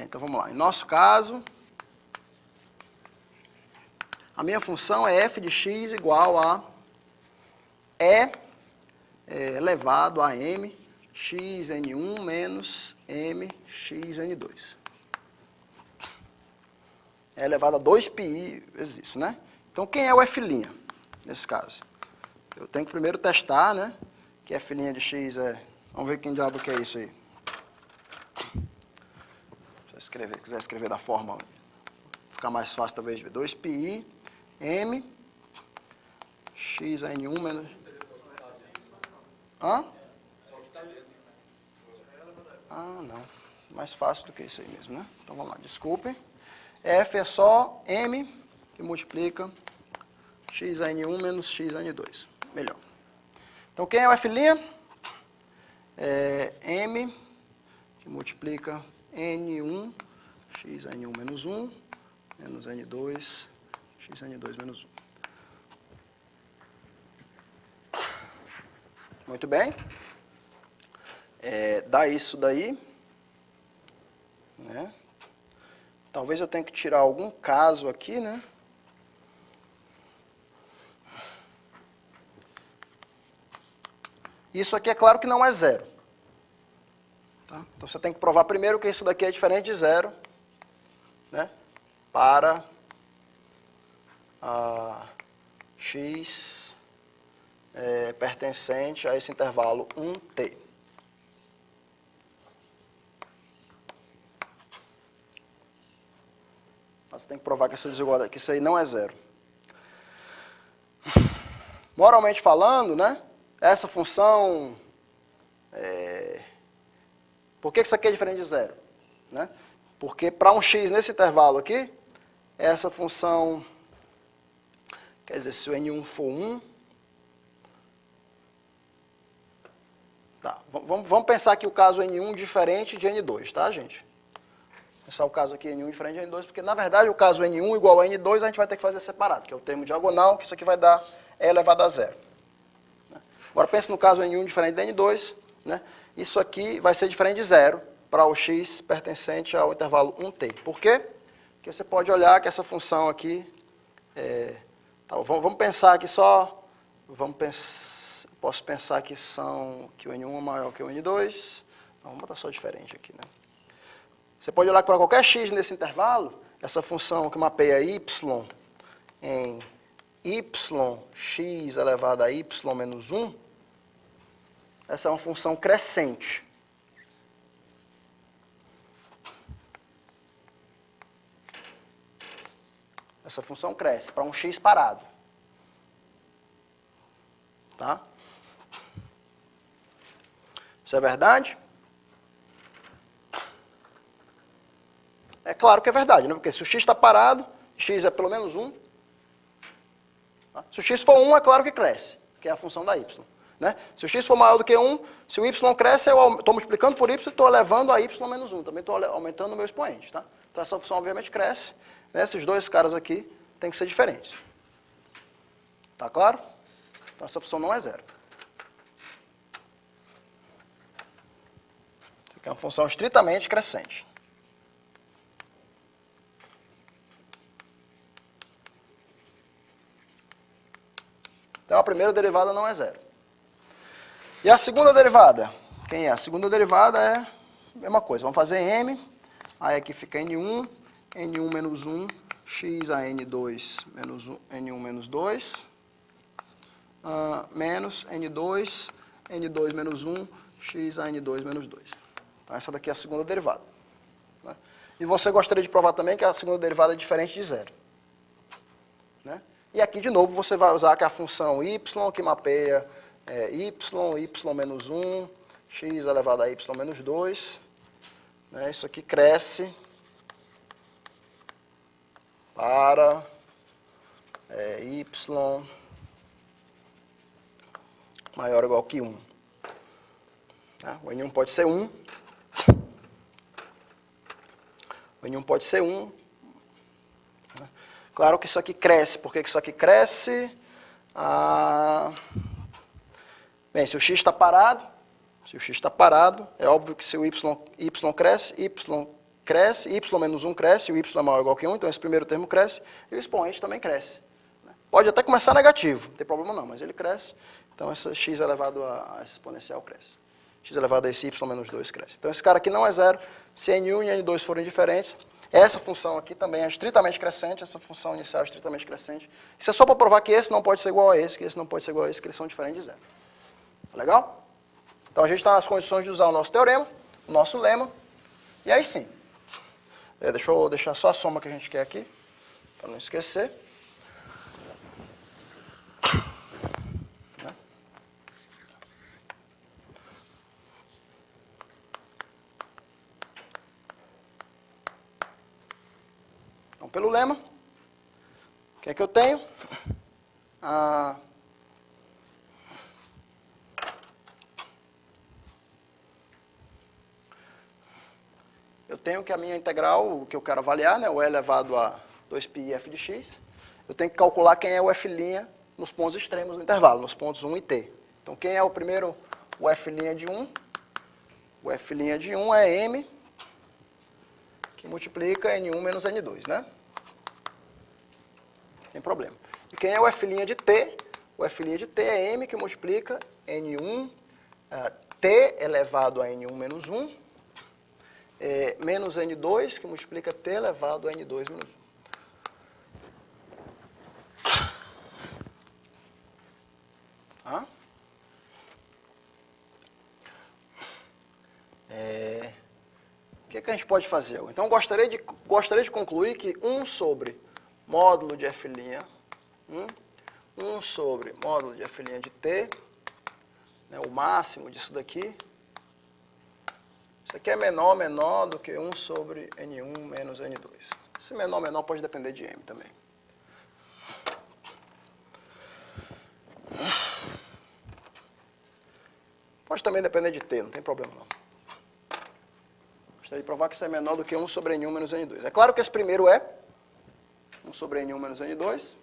então vamos lá. Em nosso caso, A minha função é f de x igual a E elevado a m xn1 menos m xn2. É elevado a 2πi vezes isso, né? Então, quem é o f', nesse caso? Eu tenho que primeiro testar, né? Que f' de x é... Vamos ver quem diabo que é isso aí. Se quiser escrever da forma... Ficar mais fácil, talvez, de ver. 2πi m xn1 menos... Hã? Ah, não. Mais fácil do que isso aí mesmo, né? Então, vamos lá. Desculpem. F é só m que multiplica xn1 menos xn2. Melhor. Então, quem é o f'? É m que multiplica n1 xn1 menos 1 menos n2 xn2 menos 1. Muito bem. Dá isso daí. Né? Talvez eu tenha que tirar algum caso aqui, né? Isso aqui é claro que não é zero. Tá? Então você tem que provar primeiro que isso daqui é diferente de zero, né? Para a x pertencente a esse intervalo 1t. Você tem que provar que essa desigualdade, que isso aí não é zero. Moralmente falando, né? Essa função... Por que isso aqui é diferente de zero? Né? Porque para um x nesse intervalo aqui, essa função... Quer dizer, se o n1 for 1... Tá, vamos pensar aqui o caso n1 diferente de n2, tá, gente? Pensar o caso aqui n1 diferente de n2, porque, na verdade, o caso n1 igual a n2, a gente vai ter que fazer separado, que é o termo diagonal, que isso aqui vai dar e elevado a zero. Agora, pense no caso n1 diferente de n2, né? Isso aqui vai ser diferente de zero para o x pertencente ao intervalo 1t. Por quê? Porque você pode olhar que essa função aqui... Tá, vamos pensar aqui só... Posso pensar que o n1 é maior que o n2. Então, vamos botar só diferente aqui, né? Você pode olhar que para qualquer x nesse intervalo, essa função que mapeia y em yx elevado a y menos 1, essa é uma função crescente. Essa função cresce para um x parado. Tá? Isso é verdade? É claro que é verdade, né? Porque se o x está parado, x é pelo menos 1. Tá? Se o x for 1, é claro que cresce, que é a função da y. Né? Se o x for maior do que 1, se o y cresce, eu estou multiplicando por y e estou elevando a y menos 1. Também estou aumentando o meu expoente. Tá? Então essa função obviamente cresce. Né? Esses dois caras aqui têm que ser diferentes. Tá claro? Então essa função não é zero. Isso aqui é uma função estritamente crescente. Então a primeira derivada não é zero. E a segunda derivada? Quem é? A segunda derivada é a mesma coisa. Vamos fazer m, aí aqui fica n1 menos 1, x a n2 menos 1, n1 menos 2, menos n2 menos 1, x a n2 menos 2. Então essa daqui é a segunda derivada. Né? E você gostaria de provar também que a segunda derivada é diferente de zero. Né? E aqui, de novo, você vai usar que a função y, que mapeia y menos 1, x elevado a y menos 2. Né? Isso aqui cresce para y maior ou igual que 1. Né? O n1 pode ser 1. O n1 pode ser 1. Claro que isso aqui cresce. Por que isso aqui cresce? Bem, se o x está parado, é óbvio que se o y cresce, y cresce, y menos 1 cresce, e o y é maior ou igual que 1, então esse primeiro termo cresce, e o expoente também cresce. Pode até começar negativo, não tem problema não, mas ele cresce, então essa x elevado a esse exponencial cresce. X elevado a esse y menos 2 cresce. Então esse cara aqui não é zero, se n1 e n2 forem diferentes, essa função aqui também é estritamente crescente, essa função inicial é estritamente crescente. Isso é só para provar que esse não pode ser igual a esse, que esse não pode ser igual a esse, que eles são diferentes de zero. Tá legal? Então a gente está nas condições de usar o nosso teorema, o nosso lema, e aí sim. Deixa eu deixar só a soma que a gente quer aqui, para não esquecer. Então, pelo lema, o que é que eu tenho? Eu tenho que a minha integral, o que eu quero avaliar, né, o e elevado a 2π f de x, eu tenho que calcular quem é o f' nos pontos extremos do intervalo, nos pontos 1 e t. Então, quem é o primeiro, o f' de 1? O f' de 1 é m, que multiplica n1 menos n2, né? Não tem problema. E quem é o f' de t? O f' de t é m, que multiplica n1, t elevado a n1 menos 1, menos n2, que multiplica t elevado a n2 menos 1. Tá? O que a gente pode fazer? Então, gostaria de concluir que 1 sobre módulo de f', 1 sobre módulo de f' de t, né, o máximo disso daqui, isso aqui é menor do que 1 sobre n1 menos n2. Esse menor pode depender de m também. Pode também depender de t, não tem problema não. Gostaria de provar que isso é menor do que 1 sobre n1 menos n2. É claro que esse primeiro é 1 sobre n1 menos n2.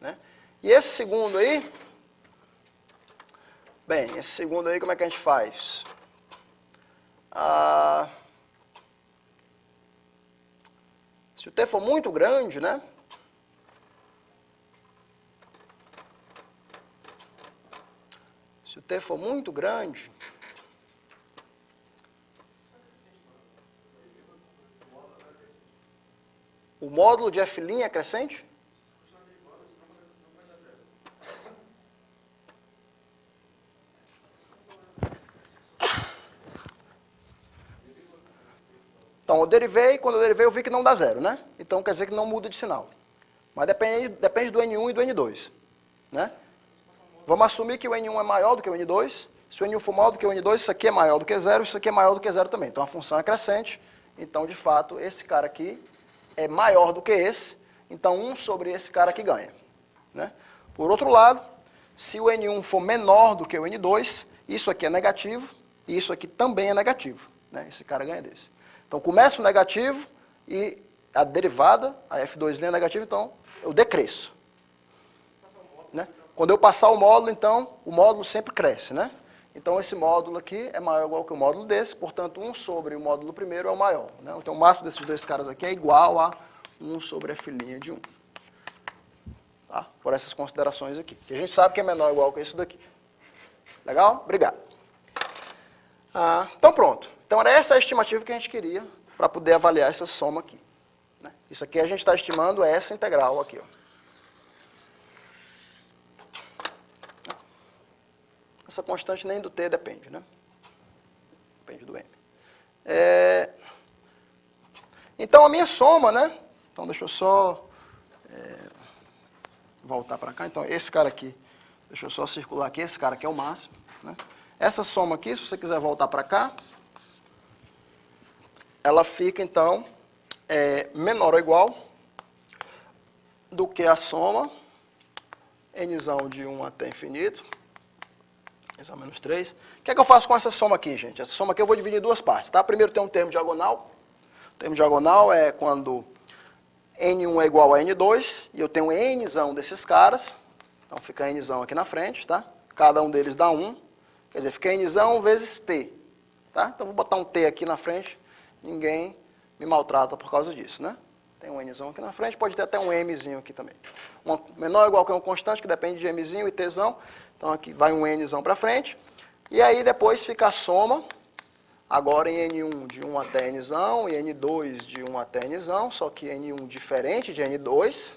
Né? E esse segundo aí, bem, esse segundo aí como é que a gente faz? Se o t for muito grande, né? Se o t for muito grande, o módulo de f' é crescente? Então, eu derivei, quando eu derivei eu vi que não dá zero, né? Então, quer dizer que não muda de sinal. Mas depende do N1 e do N2, né? Vamos assumir que o N1 é maior do que o N2. Se o N1 for maior do que o N2, isso aqui é maior do que zero, isso aqui é maior do que zero também. Então, a função é crescente. Então, de fato, esse cara aqui é maior do que esse. Então, 1 sobre esse cara aqui ganha, né? Por outro lado, se o N1 for menor do que o N2, isso aqui é negativo e isso aqui também é negativo, né? Esse cara ganha desse. Então, começa o negativo e a derivada, a F2' é negativa, então eu decresço. Né? Quando eu passar o módulo, então, o módulo sempre cresce, né? Então, esse módulo aqui é maior ou igual que o módulo desse, portanto, 1 sobre o módulo primeiro é o maior. Né? Então, o máximo desses dois caras aqui é igual a 1 sobre f' de 1. Tá? Por essas considerações aqui. Que a gente sabe que é menor ou igual que isso daqui. Legal? Obrigado. Então, pronto. Então, era essa a estimativa que a gente queria para poder avaliar essa soma aqui. Né? Isso aqui a gente está estimando essa integral aqui. Ó. Essa constante nem do t depende, né? Depende do m. Então, a minha soma, né? Então, deixa eu só voltar para cá. Então, esse cara aqui, deixa eu só circular aqui. Esse cara aqui é o máximo. Né? Essa soma aqui, se você quiser voltar para cá, ela fica, então, menor ou igual do que a soma nzão de 1 até infinito, nzão menos 3. O que é que eu faço com essa soma aqui, gente? Essa soma aqui eu vou dividir em duas partes, tá? Primeiro tem um termo diagonal. O termo diagonal é quando n1 é igual a n2, e eu tenho nzão desses caras. Então, fica nzão aqui na frente, tá? Cada um deles dá 1. Quer dizer, fica nzão vezes t. Tá? Então, vou botar um T aqui na frente, ninguém me maltrata por causa disso, né? Tem um Nzão aqui na frente, pode ter até um Mzinho aqui também. Um menor ou igual que um constante, que depende de Mzinho e Tzão. Então, aqui vai um Nzão para frente. E aí, depois fica a soma, agora em N1 de 1 até Nzão, e N2 de 1 até Nzão, só que N1 diferente de N2,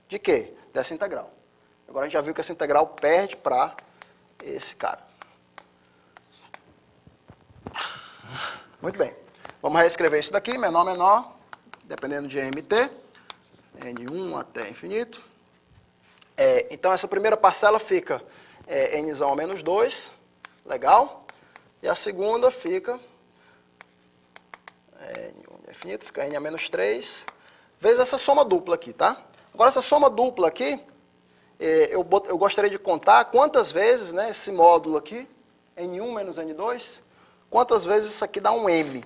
de quê? Dessa integral. Agora, a gente já viu que essa integral perde para esse cara. Muito bem. Vamos reescrever isso daqui, menor, dependendo de MT, N1 até infinito. Então, essa primeira parcela fica Nzão a menos 2, legal. E a segunda fica N1 infinito, fica N a menos 3, vezes essa soma dupla aqui, tá? Agora, essa soma dupla aqui, eu gostaria de contar quantas vezes, né, esse módulo aqui, N1 menos N2, quantas vezes isso aqui dá um M.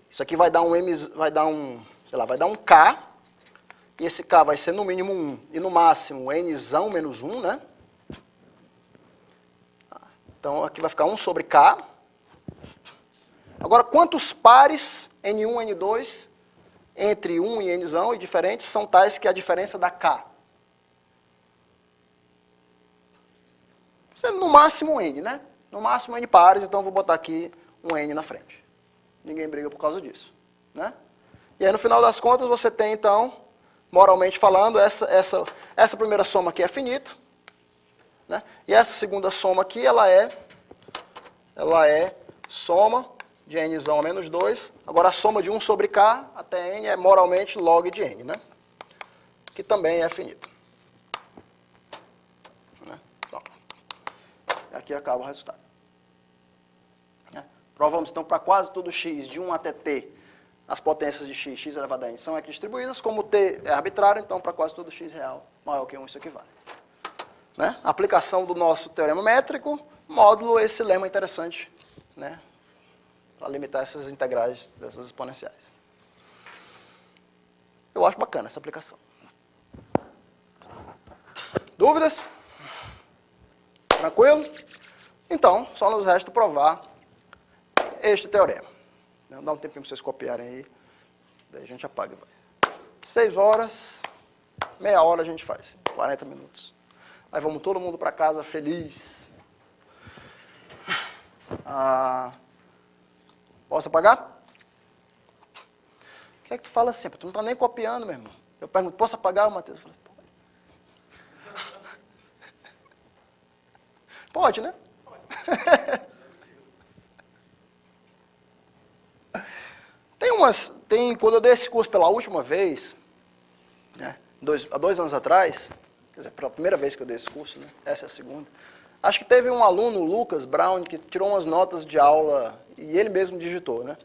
Isso aqui vai dar um M, vai dar um K, e esse K vai ser no mínimo 1, e no máximo Nzão menos 1, né? Então, aqui vai ficar 1 sobre K. Agora, quantos pares N1 N2 entre 1 e Nzão e diferentes são tais que a diferença dá K? No máximo N, né? No máximo N pares, então eu vou botar aqui um N na frente. Ninguém briga por causa disso, né? E aí, no final das contas, você tem, então, moralmente falando, essa primeira soma aqui é finita, né? E essa segunda soma aqui, ela é soma de Nzão a menos 2. Agora, a soma de 1 sobre K até N é moralmente log de N, né? Que também é finita. Né? Então, aqui acaba o resultado. Provamos, então, para quase todo x, de 1 até t, as potências de x, x elevado a n, são equidistribuídas. Como t é arbitrário, então, para quase todo x real maior que 1, isso aqui vale. Né? Aplicação do nosso teorema métrico, módulo esse lema interessante, né? Para limitar essas integrais dessas exponenciais. Eu acho bacana essa aplicação. Dúvidas? Tranquilo? Então, só nos resta provar este teorema. Dá um tempinho para vocês copiarem aí, daí a gente apaga e vai. 6 horas, meia hora a gente faz, 40 minutos. Aí vamos todo mundo para casa feliz. Posso apagar? O que é que tu fala sempre? Tu não está nem copiando, meu irmão. Eu pergunto, posso apagar? O Matheus fala, pode, né? Quando eu dei esse curso pela última vez, né, há 2 anos atrás, quer dizer, pela primeira vez que eu dei esse curso, né, essa é a segunda, acho que teve um aluno, o Lucas Brown, que tirou umas notas de aula e ele mesmo digitou, né?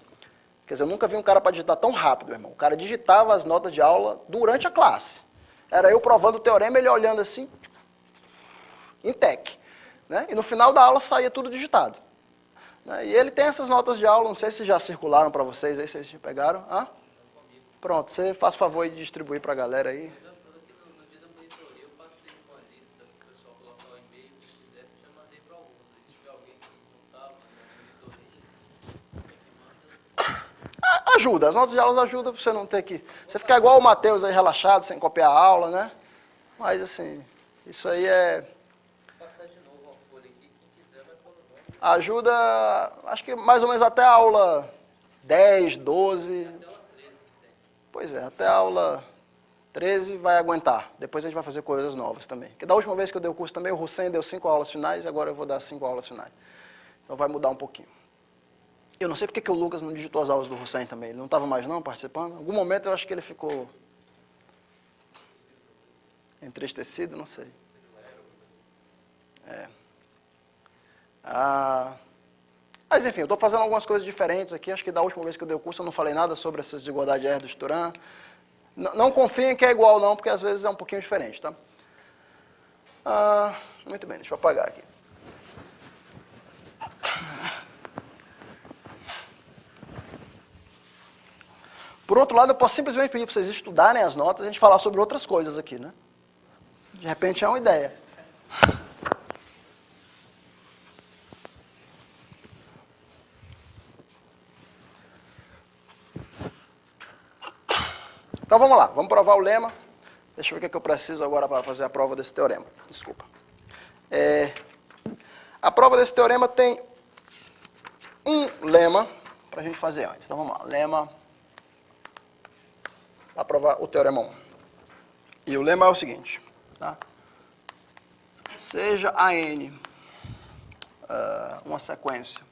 Quer dizer, eu nunca vi um cara para digitar tão rápido, meu irmão. O cara digitava as notas de aula durante a classe. Era eu provando o teorema, ele olhando assim, em tech, né? E no final da aula saía tudo digitado. E ele tem essas notas de aula, não sei se já circularam para vocês, aí vocês já pegaram. Pronto, você faz favor de distribuir para a galera aí. No dia da monitoria eu passei com a lista para o pessoal colocar o e-mail, se quiser, já mandei para alguns. Aí se tiver alguém que não estava na monitoria, Ajuda, as notas de aulas ajudam para você não ter que... Você ficar igual o Matheus aí, relaxado, sem copiar a aula, né? Mas assim, isso aí é... passar de novo a folha aqui, quem quiser vai pôr no nome. Ajuda, acho que mais ou menos até a aula 10, 12... Até a 13 que tem. Pois é, até a aula 13 vai aguentar. Depois a gente vai fazer coisas novas também. Porque da última vez que eu dei o curso também, o Hussein deu 5 aulas finais e agora eu vou dar 5 aulas finais. Então vai mudar um pouquinho. Eu não sei porque que o Lucas não digitou as aulas do Hussein também. Ele não estava mais não participando. Em algum momento eu acho que ele ficou entristecido, não sei. Mas enfim, eu estou fazendo algumas coisas diferentes aqui. Acho que da última vez que eu dei o curso eu não falei nada sobre essas desigualdades de R do Turan. Não confiem que é igual não, porque às vezes é um pouquinho diferente, tá? Muito bem, deixa eu apagar aqui. Por outro lado, eu posso simplesmente pedir para vocês estudarem as notas e a gente falar sobre outras coisas aqui, né? De repente é uma ideia. Então vamos lá, vamos provar o lema. Deixa eu ver o que eu preciso agora para fazer a prova desse teorema. Desculpa. A prova desse teorema tem um lema para a gente fazer antes. Então vamos lá, lema para provar o teorema 1. E o lema é o seguinte, tá? Seja a n uma sequência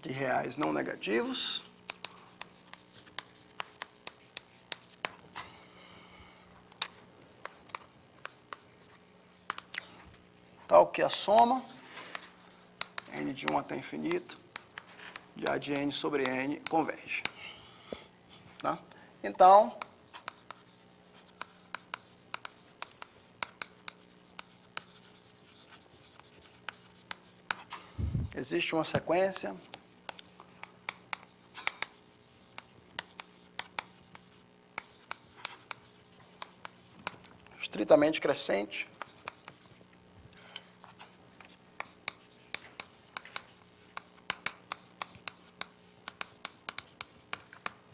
de reais não negativos, tal que a soma n de 1 até infinito de A de n sobre n converge. Tá? Então, existe uma sequência estritamente crescente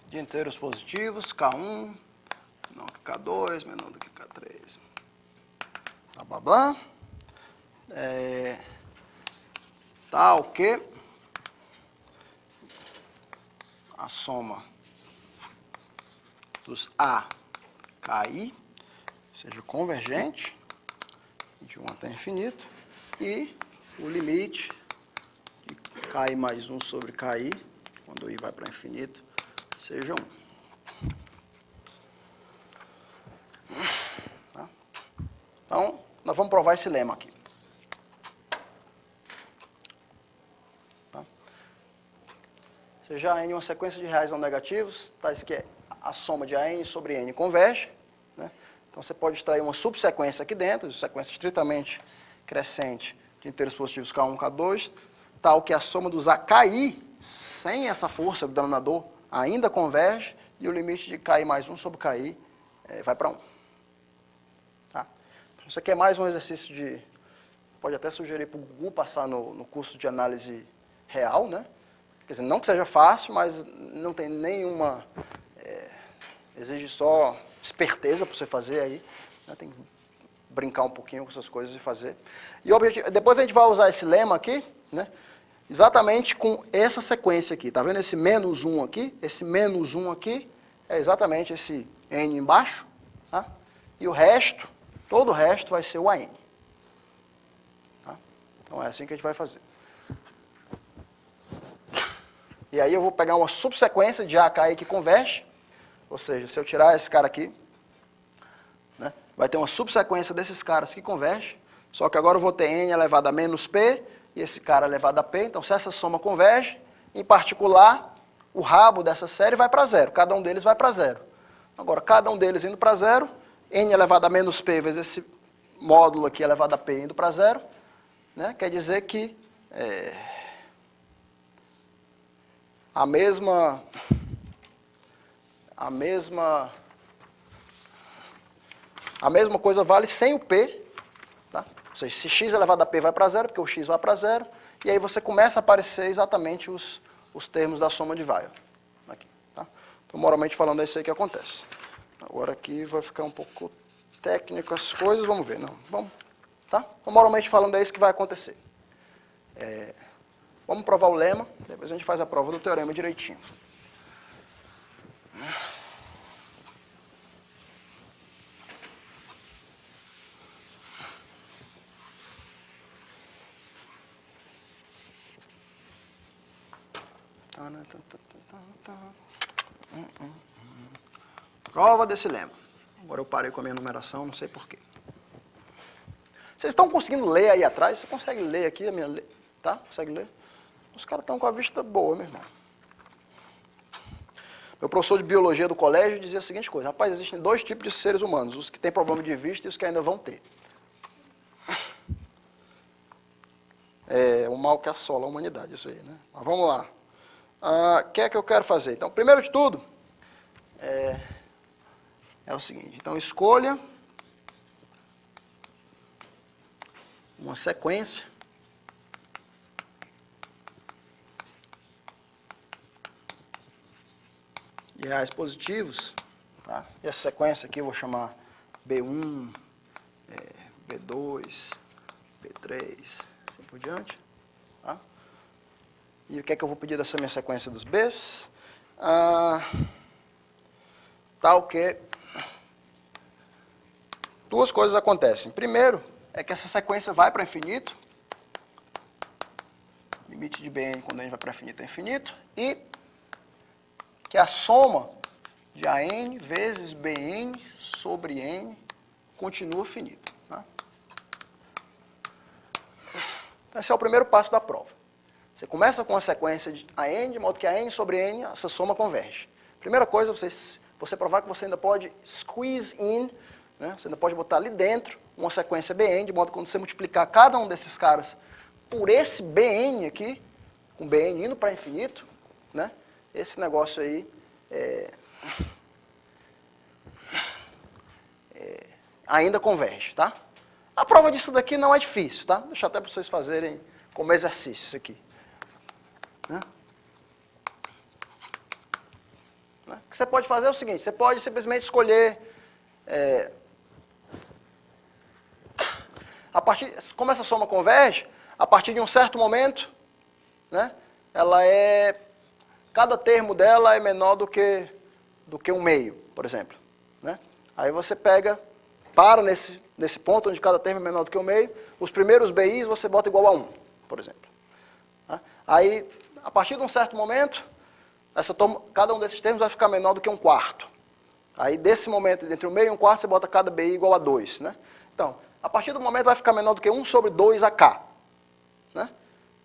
de inteiros positivos, K1 menor que K2, menor do que K3, blá, blá, blá, tal que a soma dos A, KI, seja convergente, de 1 até infinito, e o limite de KI mais 1 sobre KI, quando I vai para o infinito, seja 1. Tá? Então, nós vamos provar esse lema aqui. Tá? Seja n uma sequência de reais não negativos, tais que a soma de AN sobre N converge. Né? Então, você pode extrair uma subsequência aqui dentro, sequência estritamente crescente de inteiros positivos K1, K2, tal que a soma dos AKI, sem essa força do denominador, ainda converge, e o limite de KI mais 1 sobre KI vai para 1. Tá? Isso aqui é mais um exercício de... Pode até sugerir para o Gugu passar no curso de análise real, né? Quer dizer, não que seja fácil, mas não tem nenhuma... exige só esperteza para você fazer aí, né? Tem que brincar um pouquinho com essas coisas e fazer. E o objetivo, depois a gente vai usar esse lema aqui, né? Exatamente com essa sequência aqui. Tá vendo esse menos 1 aqui? Esse menos 1 aqui é exatamente esse n embaixo, tá? E o resto, todo o resto vai ser o AN. Tá? Então é assim que a gente vai fazer. E aí eu vou pegar uma subsequência de AKI que converge, ou seja, se eu tirar esse cara aqui, né, vai ter uma subsequência desses caras que converge, só que agora eu vou ter n elevado a menos p, e esse cara elevado a p, então se essa soma converge, em particular, o rabo dessa série vai para zero, cada um deles vai para zero. Agora, cada um deles indo para zero, n elevado a menos p vezes esse módulo aqui elevado a p indo para zero, né, quer dizer que a mesma coisa vale sem o p, tá? Ou seja, se x elevado a p vai para zero, porque o x vai para zero, e aí você começa a aparecer exatamente os termos da soma de Weyl. Aqui, tá? Então, moralmente falando, é isso aí que acontece. Agora aqui vai ficar um pouco técnico as coisas, vamos ver, não? Vamos, tá? Então, moralmente falando, é isso que vai acontecer. Vamos provar o lema, depois a gente faz a prova do teorema direitinho. Prova desse lema. Agora eu parei com a minha numeração, não sei porquê. Vocês estão conseguindo ler aí atrás? Você consegue ler aqui a minha... Tá? Consegue ler? Os caras estão com a vista boa, meu irmão. Meu professor de biologia do colégio dizia a seguinte coisa: rapaz, existem dois tipos de seres humanos, os que têm problema de vista e os que ainda vão ter. É o mal que assola a humanidade, isso aí, né? Mas vamos lá. O que é que eu quero fazer? Então, primeiro de tudo, é o seguinte. Então, escolha uma sequência de reais positivos, tá? E essa sequência aqui eu vou chamar B1, B2, B3, assim por diante. Tá? E o que é que eu vou pedir dessa minha sequência dos Bs? Tal que duas coisas acontecem. Primeiro, é que essa sequência vai para infinito. Limite de Bn quando a gente vai para infinito é infinito. E que a soma de AN vezes Bn sobre N continua finita. Tá? Então, esse é o primeiro passo da prova. Você começa com a sequência de AN, de modo que AN sobre N, essa soma converge. Primeira coisa, você provar que você ainda pode squeeze in, né? Você ainda pode botar ali dentro uma sequência Bn, de modo que quando você multiplicar cada um desses caras por esse Bn aqui, com Bn indo para infinito, né? Esse negócio aí ainda converge, tá? A prova disso daqui não é difícil, tá? Deixa até para vocês fazerem como exercício isso aqui. Né? O que você pode fazer é o seguinte, você pode simplesmente escolher, como essa soma converge, a partir de um certo momento, né, cada termo dela é menor do que 1/2, por exemplo. Né? Aí você para nesse ponto onde cada termo é menor do que 1/2, os primeiros BIs você bota igual a 1, por exemplo. Né? Aí, a partir de um certo momento, cada um desses termos vai ficar menor do que 1/4. Aí, desse momento, entre 1/2 e 1/4, você bota cada BI igual a 2. Né? Então, a partir do momento vai ficar menor do que 1 sobre 2AK. Né?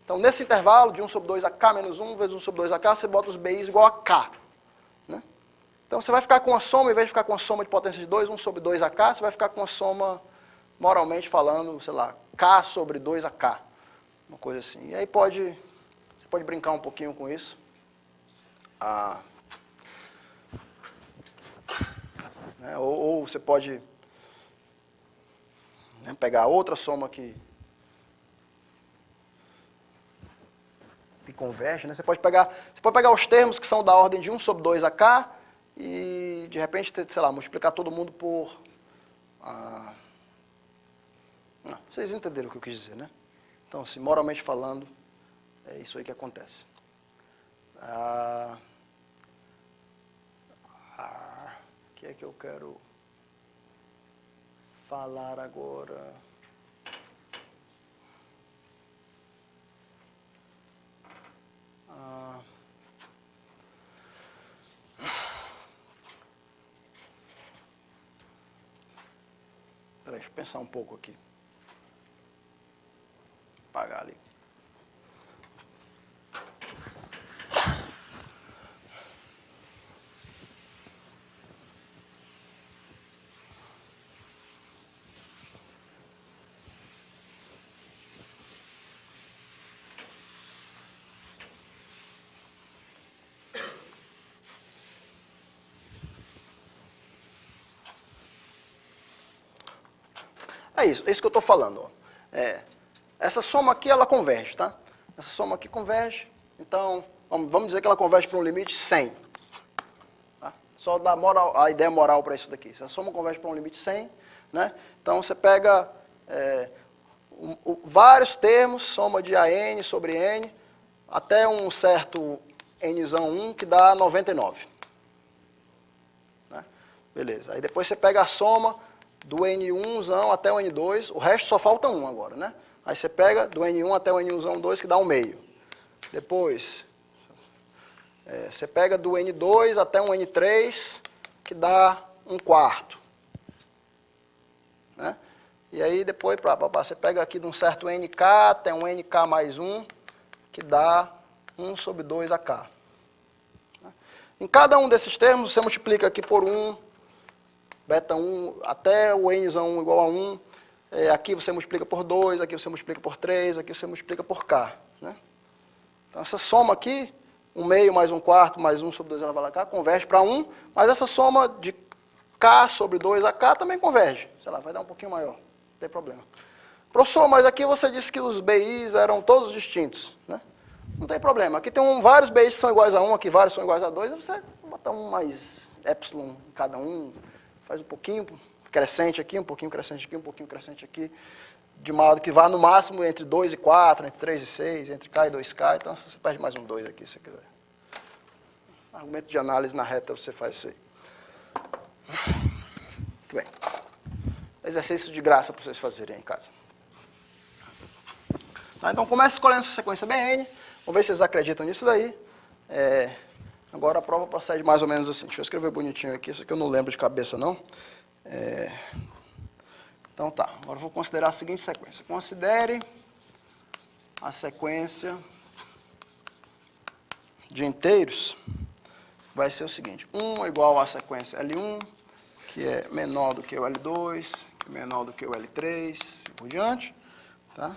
Então, nesse intervalo de 1 sobre 2AK menos 1 vezes 1 sobre 2AK, você bota os BIs igual a K. Né? Então, você vai ficar com a soma, em vez de ficar com a soma de potência de 2, 1 sobre 2AK, você vai ficar com a soma, moralmente falando, sei lá, K sobre 2AK. Uma coisa assim. E aí você pode brincar um pouquinho com isso. Né? Ou você pode, né, pegar outra soma que converge. Né? Você pode pegar os termos que são da ordem de 1 sobre 2AK e, de repente, sei lá, multiplicar todo mundo por... Não, vocês entenderam o que eu quis dizer, né? Então, assim, moralmente falando, é isso aí que acontece. O que é que eu quero falar agora? Peraí, deixa eu pensar um pouco aqui. Apagar ali. É isso que eu estou falando. Ó. Essa soma aqui, ela converge, tá? Essa soma aqui converge, então, vamos dizer que ela converge para um limite 100. Tá? Só dá a ideia moral para isso daqui. Essa soma converge para um limite 100, né? Então, você pega vários termos, soma de AN sobre N, até um certo Nzão 1, que dá 99. Né? Beleza. Aí depois você pega a soma do N1zão até o N2, o resto só falta 1 agora, né? Aí você pega do N1 até o N1zão 2, que dá 1/2. Depois, você pega do N2 até um N3, que dá 1/4. Né? E aí depois, você pega aqui de um certo NK até um NK mais 1, que dá 1 sobre 2AK. Né? Em cada um desses termos, você multiplica aqui por 1, beta 1, até o Nzão 1 igual a 1. Aqui você multiplica por 2, aqui você multiplica por 3, aqui você multiplica por K. Né? Então, essa soma aqui, 1/2 mais 1/4 mais 1 sobre 2 elevado a K, converge para 1, mas essa soma de K sobre 2AK também converge. Sei lá, vai dar um pouquinho maior, não tem problema. Professor, mas aqui você disse que os BIs eram todos distintos. Né? Não tem problema. Aqui tem vários BIs que são iguais a 1, aqui vários são iguais a 2, você bota 1 mais epsilon em cada um, faz um pouquinho crescente aqui, um pouquinho crescente aqui, um pouquinho crescente aqui, de modo que vá no máximo entre 2 e 4, entre 3 e 6, entre K e 2K, então você perde mais um 2 aqui, se você quiser. Argumento de análise na reta, você faz isso aí. Muito bem. Exercício de graça para vocês fazerem em casa. Tá, então, comece escolhendo essa sequência BN. Vamos ver se vocês acreditam nisso daí. Agora a prova procede mais ou menos assim. Deixa eu escrever bonitinho aqui, isso aqui eu não lembro de cabeça, não. Então, tá. Agora eu vou considerar a seguinte sequência. Considere a sequência de inteiros. Vai ser o seguinte. 1 é igual à sequência L1, que é menor do que o L2, que é menor do que o L3, assim por diante. Tá?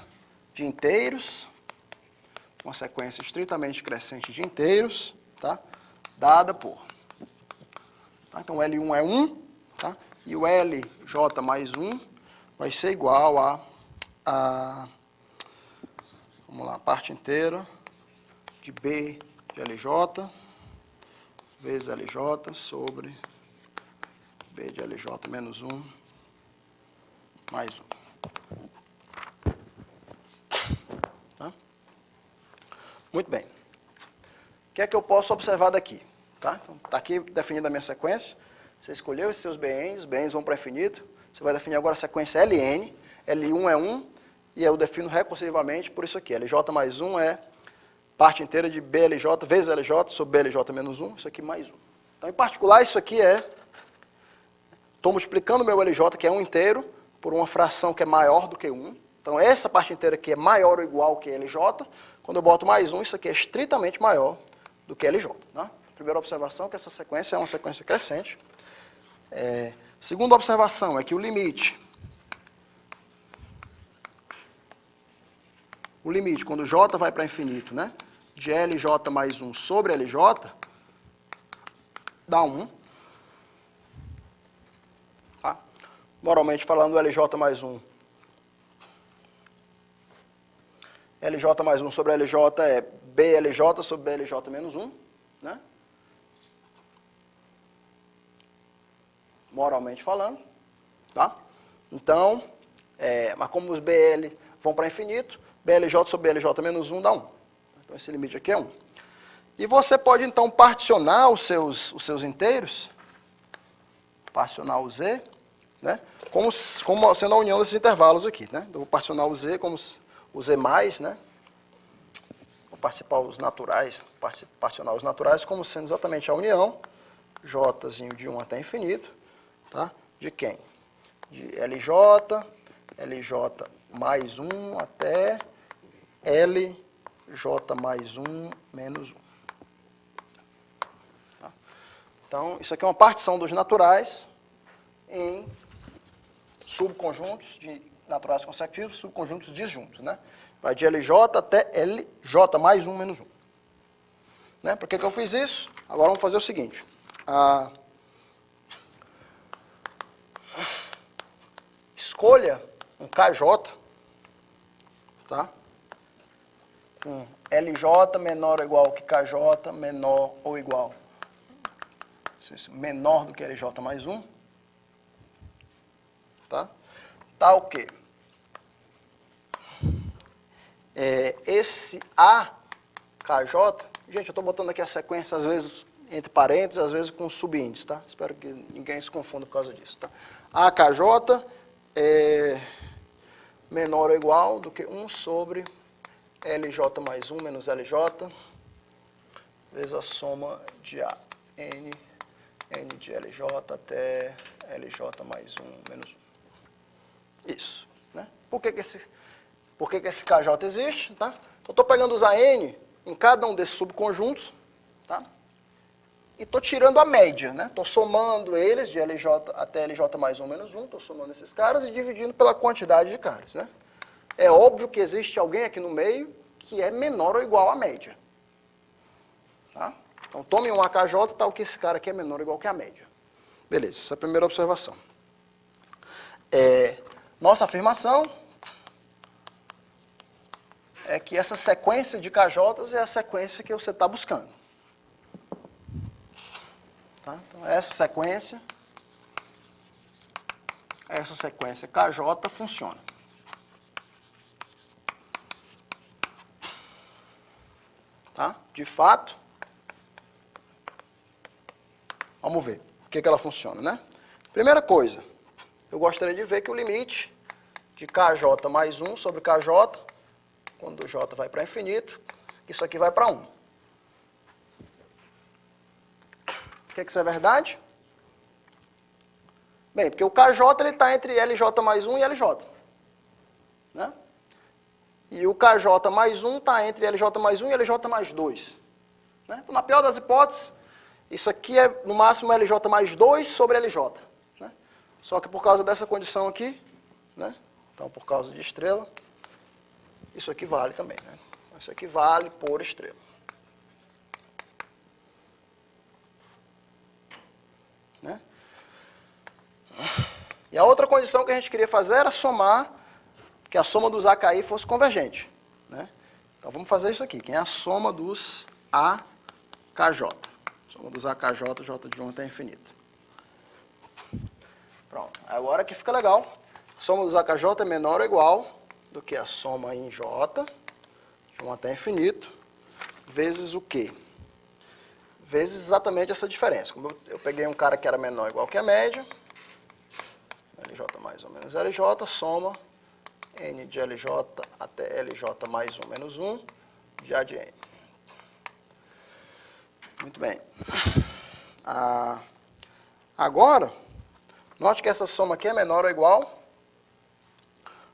De inteiros, uma sequência estritamente crescente de inteiros, tá? Dada por. Tá? Então, L1 é 1, tá? E o LJ mais 1 vai ser igual a vamos lá, parte inteira de B de LJ vezes LJ sobre B de LJ menos 1 mais 1. Tá? Muito bem. O que é que eu posso observar daqui? Tá? Então, tá aqui definida a minha sequência. Você escolheu os seus BNs, os BNs vão para infinito. Você vai definir agora a sequência LN. L1 é 1 e eu defino recursivamente por isso aqui. LJ mais 1 é parte inteira de BLJ vezes LJ sobre BLJ menos 1. Isso aqui mais 1. Então, em particular, isso aqui estou multiplicando o meu LJ, que é 1 inteiro, por uma fração que é maior do que 1. Então, essa parte inteira aqui é maior ou igual que LJ. Quando eu boto mais 1, isso aqui é estritamente maior do que LJ. Né? Primeira observação é que essa sequência é uma sequência crescente. Segunda observação é que o limite, quando J vai para infinito, né, de LJ mais 1 sobre LJ, dá 1. Tá? Moralmente falando, LJ mais 1. LJ mais 1 sobre LJ é BLJ sobre BLJ menos 1. Né? Moralmente falando. Tá? Então, mas como os BL vão para infinito, BLJ sobre BLJ menos 1 dá 1. Então, esse limite aqui é 1. E você pode, então, particionar os seus inteiros, particionar o Z, né, como sendo a união desses intervalos aqui. Né? Então, vou particionar o Z como o Z+, né? Vou particionar os naturais como sendo exatamente a união, Jzinho de 1 até infinito, tá? De quem? De LJ mais 1 até LJ mais 1 menos 1. Tá? Então, isso aqui é uma partição dos naturais em subconjuntos de naturais consecutivos, subconjuntos disjuntos, né? Vai de LJ até LJ mais 1 menos 1. Né? Por que eu fiz isso? Agora vamos fazer o seguinte. Escolha um KJ, tá? Com LJ menor ou igual que KJ, menor ou igual. Menor do que LJ mais 1. Tá? Tá o quê? Esse AKJ, gente, eu estou botando aqui a sequência, às vezes entre parênteses, às vezes com subíndice, tá? Espero que ninguém se confunda por causa disso, tá? AKJ é menor ou igual do que 1 sobre LJ mais 1 menos LJ, vezes a soma de N de LJ até LJ mais 1 menos 1. Isso, né? Por que esse KJ existe? Tá? Então, estou pegando os AN em cada um desses subconjuntos, tá? E estou tirando a média, né? Estou somando eles de LJ até LJ mais 1 menos 1, estou somando esses caras e dividindo pela quantidade de caras, né? É óbvio que existe alguém aqui no meio que é menor ou igual à média. Tá? Então, tome um AKJ, tal que esse cara aqui é menor ou igual que a média. Beleza, essa é a primeira observação. Nossa afirmação é que essa sequência de KJs é a sequência que você está buscando. Tá? Então, essa sequência KJ funciona. Tá? De fato, vamos ver o que ela funciona, né? Primeira coisa, eu gostaria de ver que o limite de KJ mais 1 sobre KJ, quando o J vai para infinito, isso aqui vai para 1. Por que isso é verdade? Bem, porque o KJ está entre LJ mais 1 e LJ. Né? E o KJ mais 1 está entre LJ mais 1 e LJ mais 2. Né? Então, na pior das hipóteses, isso aqui é, no máximo, LJ mais 2 sobre LJ. Né? Só que por causa dessa condição aqui, né? Então, por causa de estrela, isso aqui vale também. Né? Isso aqui vale por estrela. Né? E a outra condição que a gente queria fazer era somar, que a soma dos AKI fosse convergente. Né? Então, vamos fazer isso aqui, que é a soma dos AKJ. Soma dos AKJ, J de 1 até infinito. Pronto. Agora aqui fica legal. A soma dos AKJ é menor ou igual do que a soma em J, de 1 até infinito, vezes o quê? Vezes exatamente essa diferença. Como eu peguei um cara que era menor ou igual que a média, LJ mais 1 menos LJ, soma N de LJ até LJ mais 1 menos 1, de A de N. Muito bem. Agora, note que essa soma aqui é menor ou igual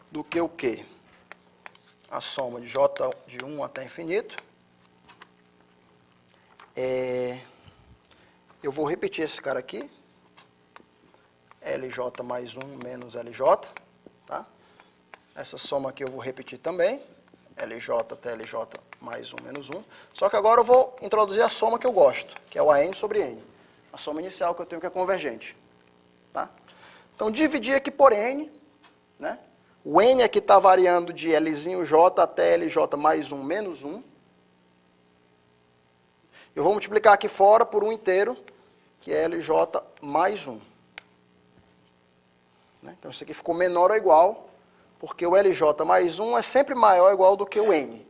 do que o quê? A soma de J de 1 até infinito. Eu vou repetir esse cara aqui. LJ mais 1 menos LJ. Tá? Essa soma aqui eu vou repetir também. LJ até LJ mais 1 menos 1. Só que agora eu vou introduzir a soma que eu gosto, que é o AN sobre N. A soma inicial que eu tenho que é convergente. Tá? Então, dividir aqui por N, né? O N aqui está variando de Lzinho J até LJ mais 1 menos 1. Eu vou multiplicar aqui fora por 1 inteiro, que é LJ mais 1. Né? Então, isso aqui ficou menor ou igual, porque o LJ mais 1 é sempre maior ou igual do que o N.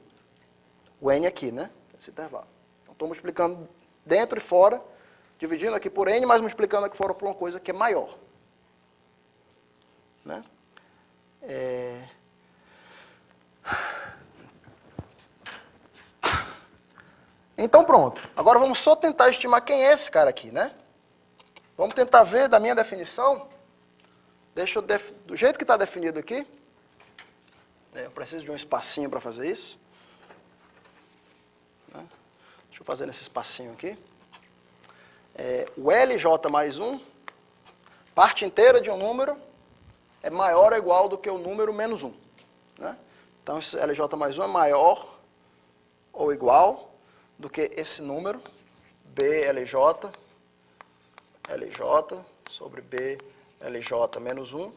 O N aqui, né? Esse intervalo. Então, estou multiplicando dentro e fora, dividindo aqui por N, mas multiplicando aqui fora por uma coisa que é maior. Né? Então, pronto. Agora vamos só tentar estimar quem é esse cara aqui, né? Vamos tentar ver da minha definição. Deixa eu do jeito que está definido aqui. Eu preciso de um espacinho para fazer isso. Né? Deixa eu fazer nesse espacinho aqui. O LJ mais 1, parte inteira de um número, é maior ou igual do que o número menos 1. Né? Então, esse LJ mais 1 é maior ou igual do que esse número, BLJ, LJ sobre BLJ menos 1.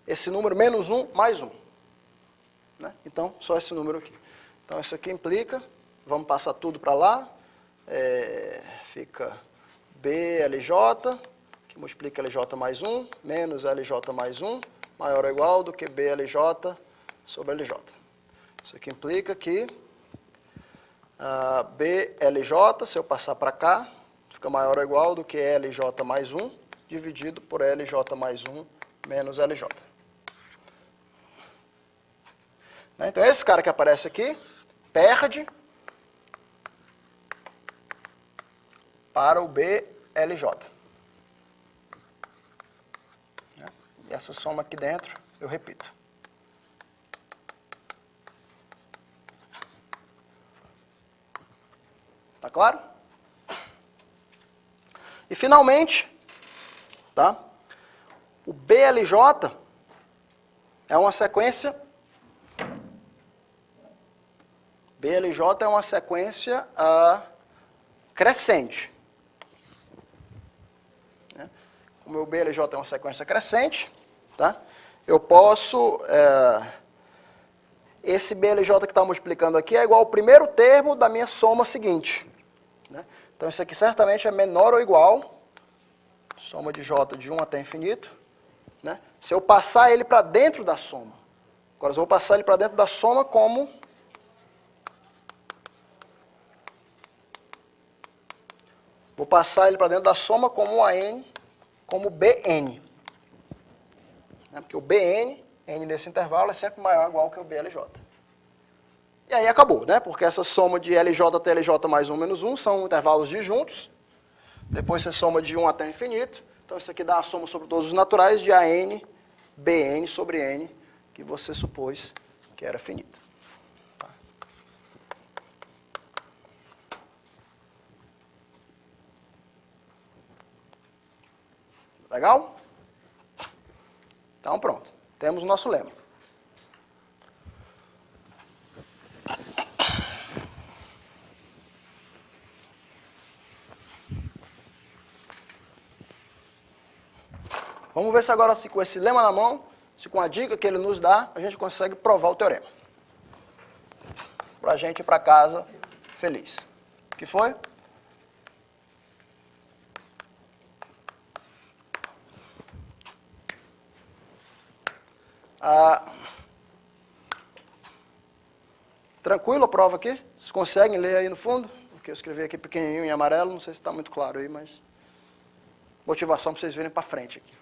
Esse número menos 1 mais 1. Né? Então, só esse número aqui. Então, isso aqui implica, vamos passar tudo para lá, fica BLJ, que multiplica LJ mais 1, menos LJ mais 1, maior ou igual do que BLJ sobre LJ. Isso aqui implica que BLJ, se eu passar para cá, fica maior ou igual do que LJ mais 1, dividido por LJ mais 1 menos LJ. Então, esse cara que aparece aqui, perde para o BLJ. E essa soma aqui dentro, eu repito. Tá claro? E, finalmente, tá? O BLJ é uma sequência... BLJ é uma sequência crescente. Né? Como o BLJ é uma sequência crescente, tá? Eu posso... esse BLJ que está multiplicando aqui é igual ao primeiro termo da minha soma seguinte. Né? Então, isso aqui certamente é menor ou igual Soma de J de 1 até infinito. Né? Se eu passar ele para dentro da soma. Agora eu vou passar ele para dentro da soma como... Vou passar ele para dentro da soma como AN, como BN. Né? Porque o BN, N nesse intervalo, é sempre maior ou igual que o BLJ. E aí acabou, né? Porque essa soma de LJ até LJ mais 1 menos 1 são intervalos disjuntos. Depois você soma de 1 até infinito. Então isso aqui dá a soma sobre todos os naturais de AN, BN sobre N, que você supôs que era finita. Tá. Legal? Então pronto, temos o nosso lema. Vamos ver se agora, se com esse lema na mão, se com a dica que ele nos dá, a gente consegue provar o teorema. Para a gente ir para casa feliz. O que foi? Tranquilo a prova aqui? Vocês conseguem ler aí no fundo? Porque eu escrevi aqui pequenininho em amarelo, não sei se está muito claro aí, mas... Motivação para vocês virem para frente aqui.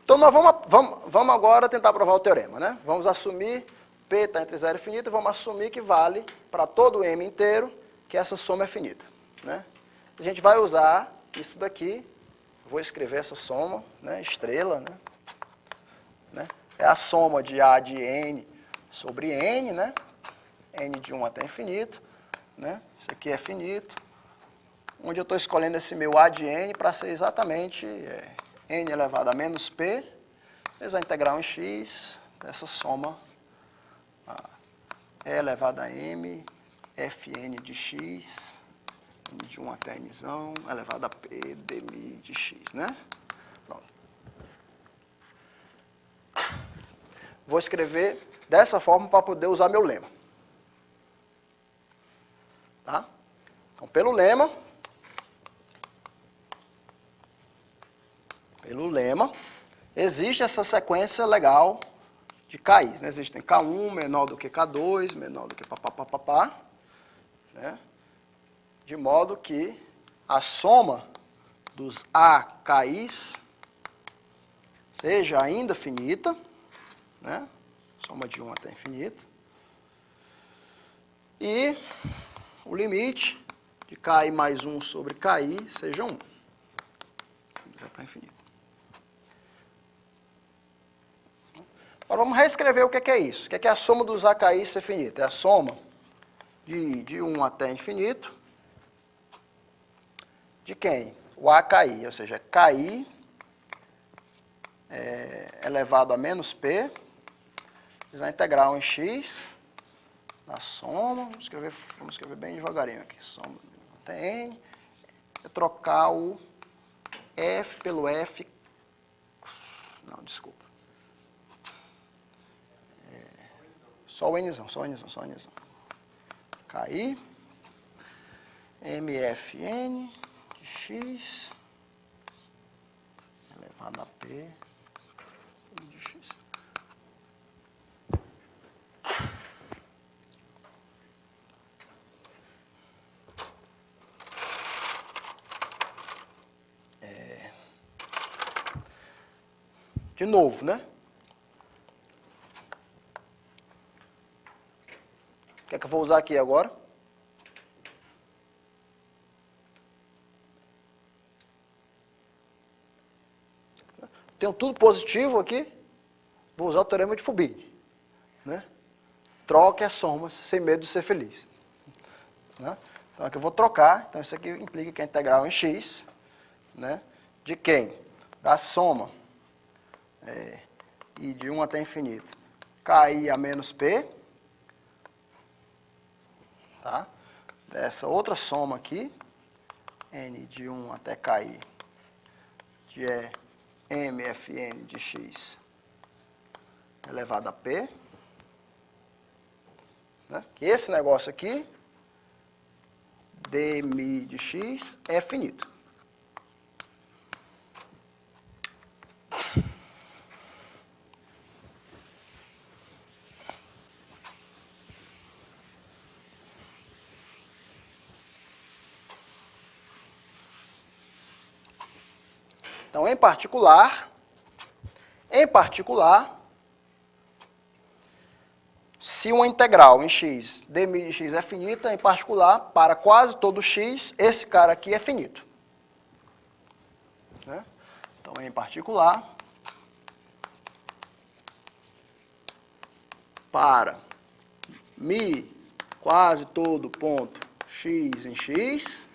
Então, nós vamos agora tentar provar o teorema, né? Vamos assumir, P está entre 0 e infinito, e vamos assumir que vale para todo M inteiro, que essa soma é finita, né? A gente vai usar isso daqui, vou escrever essa soma, né? Estrela, né? É a soma de A de N sobre N, né? N de 1 até infinito, né? Isso aqui é finito, onde eu estou escolhendo esse meu A de N para ser exatamente... N elevado a menos P, vezes a integral em x, dessa soma, E elevado a M, Fn de x, N de 1 até N, elevado a P, dmi de x, né? Pronto. Vou escrever dessa forma para poder usar meu lema. Tá? Então, pelo lema, existe essa sequência legal de KIs, né? Existem K1 menor do que K2, menor do que papapá, né? De modo que a soma dos AKIs seja ainda finita, né? Soma de 1 até infinito. E o limite de KI mais 1 sobre KI seja 1. Vai para infinito. Agora vamos reescrever o que é isso. O que é a soma dos AKI ser finita? É a soma de 1 até infinito de quem? O AKI, ou seja, KI elevado a menos P, a integral em x, da soma, vamos escrever bem devagarinho aqui, soma até N, é trocar o F pelo F, não, desculpa. Só o Nzão. KI, MFN de x elevado a P de x. De novo, né? O que é que eu vou usar aqui agora? Tenho tudo positivo aqui, vou usar o teorema de Fubini, né? Troque as somas sem medo de ser feliz. Né? Então aqui eu vou trocar, então isso aqui implica que a integral em x, né? De quem? Da soma, e de 1 até infinito, KI a menos P, tá? Dessa outra soma aqui, N de 1 até KI, de MFN de x elevado a P, né? Que esse negócio aqui dmi de x é finito. Então, em particular, se uma integral em x, dmi de x é finita, em particular, para quase todo x, esse cara aqui é finito. Né? Então, em particular, para mi quase todo ponto x em x,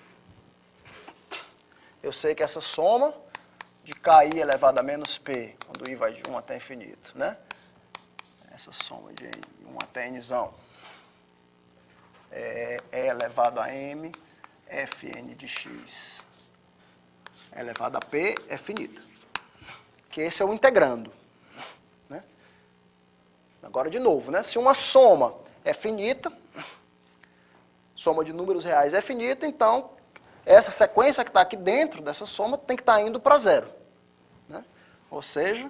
eu sei que essa soma de ki elevado a menos p, quando i vai de 1 até infinito, né? Essa soma de 1 até nzão é elevado a m, fn de x elevado a p é finita. Que esse é o integrando. Né? Agora, de novo, né? Se uma soma é finita, soma de números reais é finita, então essa sequência que está aqui dentro dessa soma tem que estar indo para zero. Né? Ou seja,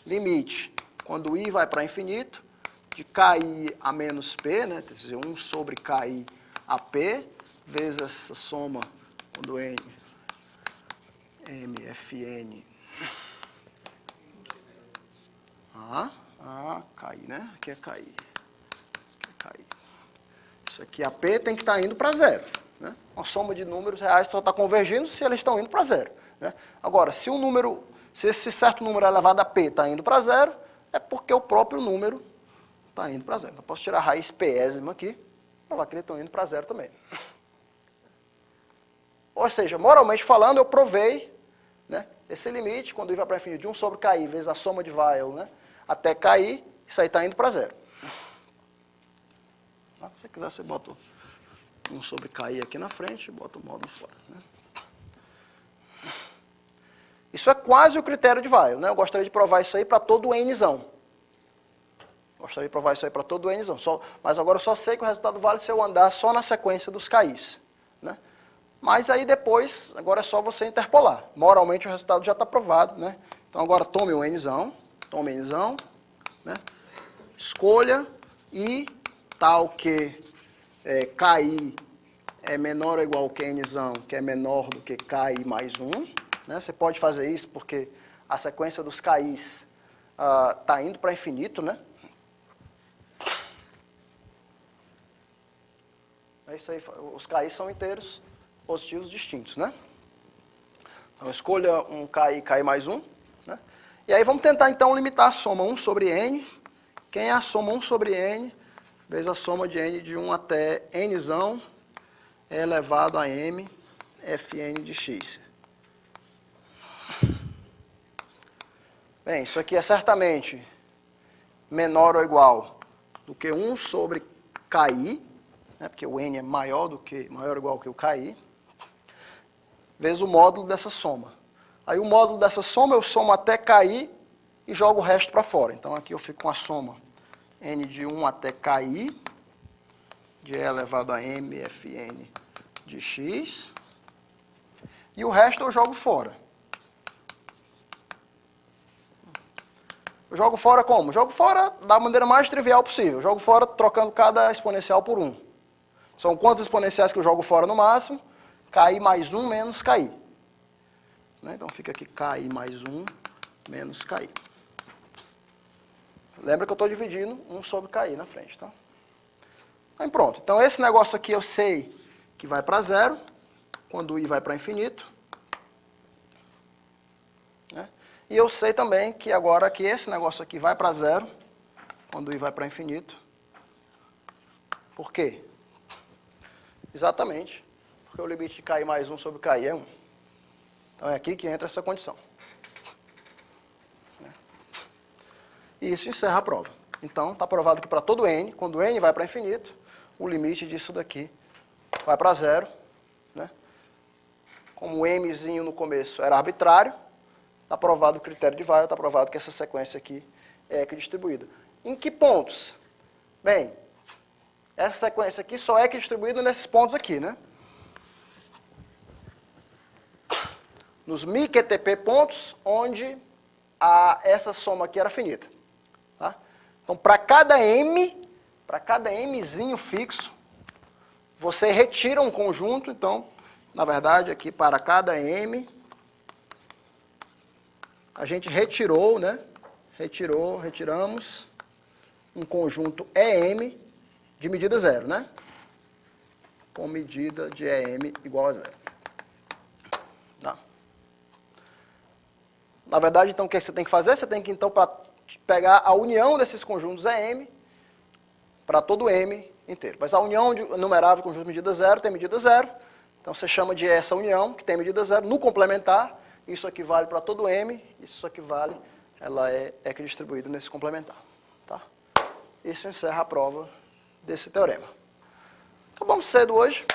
limite, quando i vai para infinito, de ki a menos p, né? Quer dizer, 1 sobre ki a p, vezes essa soma, quando m, fn, ki, né? Aqui é ki. Isso aqui, a p, tem que estar indo para zero. Né? Uma soma de números reais só está convergindo se eles estão indo para zero. Né? Agora, se esse certo número elevado a p está indo para zero, é porque o próprio número está indo para zero. Eu posso tirar a raiz pésima aqui, provar que eles estão indo para zero também. Ou seja, moralmente falando, eu provei, né, esse limite, quando i vai para infinito, de 1 sobre ki, vezes a soma de Weyl, né, até ki, isso aí está indo para zero. Se você quiser, você bota 1 sobre ki aqui na frente e bota o módulo fora. Né? Isso é quase o critério de Weyl. Né? Eu gostaria de provar isso aí para todo o nzão. Mas agora eu só sei que o resultado vale se eu andar só na sequência dos ki's. Né? Mas aí depois, agora é só você interpolar. Moralmente o resultado já está provado. Né? Então agora tome o nzão, né? Escolha e tal que ki é menor ou igual que nzão, que é menor do que ki mais 1. Né? Você pode fazer isso porque a sequência dos ki's está indo para infinito, né? É isso aí, os ki's são inteiros positivos distintos, né? Então, escolha um ki mais 1. Né? E aí vamos tentar, então, limitar a soma 1 sobre n. Quem é a soma 1 sobre n, vezes a soma de n de 1 até nzão, é elevado a m, fn de x. Bem, isso aqui é certamente menor ou igual do que 1 sobre ki, né, porque o n é maior ou igual que o ki, vezes o módulo dessa soma. Aí o módulo dessa soma eu somo até ki e jogo o resto para fora. Então aqui eu fico com a soma n de 1 até ki, de e elevado a m, fn de x, e o resto eu jogo fora. Eu jogo fora como? Jogo fora da maneira mais trivial possível. Jogo fora trocando cada exponencial por 1. São quantos exponenciais que eu jogo fora no máximo? Ki mais 1 menos ki. Né? Então fica aqui ki mais 1 menos ki. Lembra que eu estou dividindo 1 sobre ki na frente. Tá? Aí pronto. Então esse negócio aqui eu sei que vai para zero, quando i vai para infinito. Né? E eu sei também que agora que esse negócio aqui vai para zero, quando i vai para infinito. Por quê? Exatamente, porque o limite de ki mais 1 sobre ki é 1. Então é aqui que entra essa condição. E isso encerra a prova. Então, está provado que para todo n, quando n vai para infinito, o limite disso daqui vai para zero. Né? Como o mzinho no começo era arbitrário, está provado o critério de Weyl, está provado que essa sequência aqui é equidistribuída. Em que pontos? Bem, essa sequência aqui só é equidistribuída nesses pontos aqui, né? nos micTP pontos, onde essa soma aqui era finita. Tá? Então, para cada mzinho fixo, você retira um conjunto. Então, na verdade, aqui para cada m, a gente retirou, né? Retiramos um conjunto EM de medida zero, né? Com medida de EM igual a zero. Tá. Na verdade, então, o que você tem que fazer? Você tem que, então, pegar a união desses conjuntos EM para todo M inteiro. Mas a união de numerável conjunto de medida zero tem medida zero. Então, você chama de essa união, que tem medida zero, no complementar. Isso aqui vale para todo M, isso aqui vale, ela é equidistribuída nesse complementar. Tá? Isso encerra a prova desse teorema. Acabamos cedo hoje,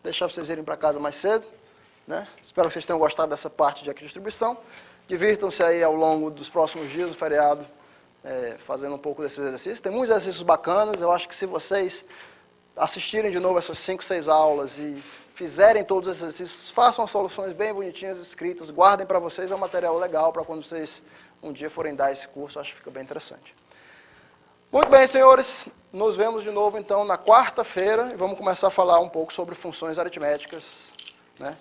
deixar vocês irem para casa mais cedo, né? Espero que vocês tenham gostado dessa parte de equidistribuição. Divirtam-se aí ao longo dos próximos dias do feriado, fazendo um pouco desses exercícios. Tem muitos exercícios bacanas, eu acho que se vocês assistirem de novo essas 5, 6 aulas e fizerem todos esses exercícios, façam as soluções bem bonitinhas, escritas, guardem para vocês, é um material legal para quando vocês um dia forem dar esse curso, acho que fica bem interessante. Muito bem, senhores, nos vemos de novo então na quarta-feira e vamos começar a falar um pouco sobre funções aritméticas, né?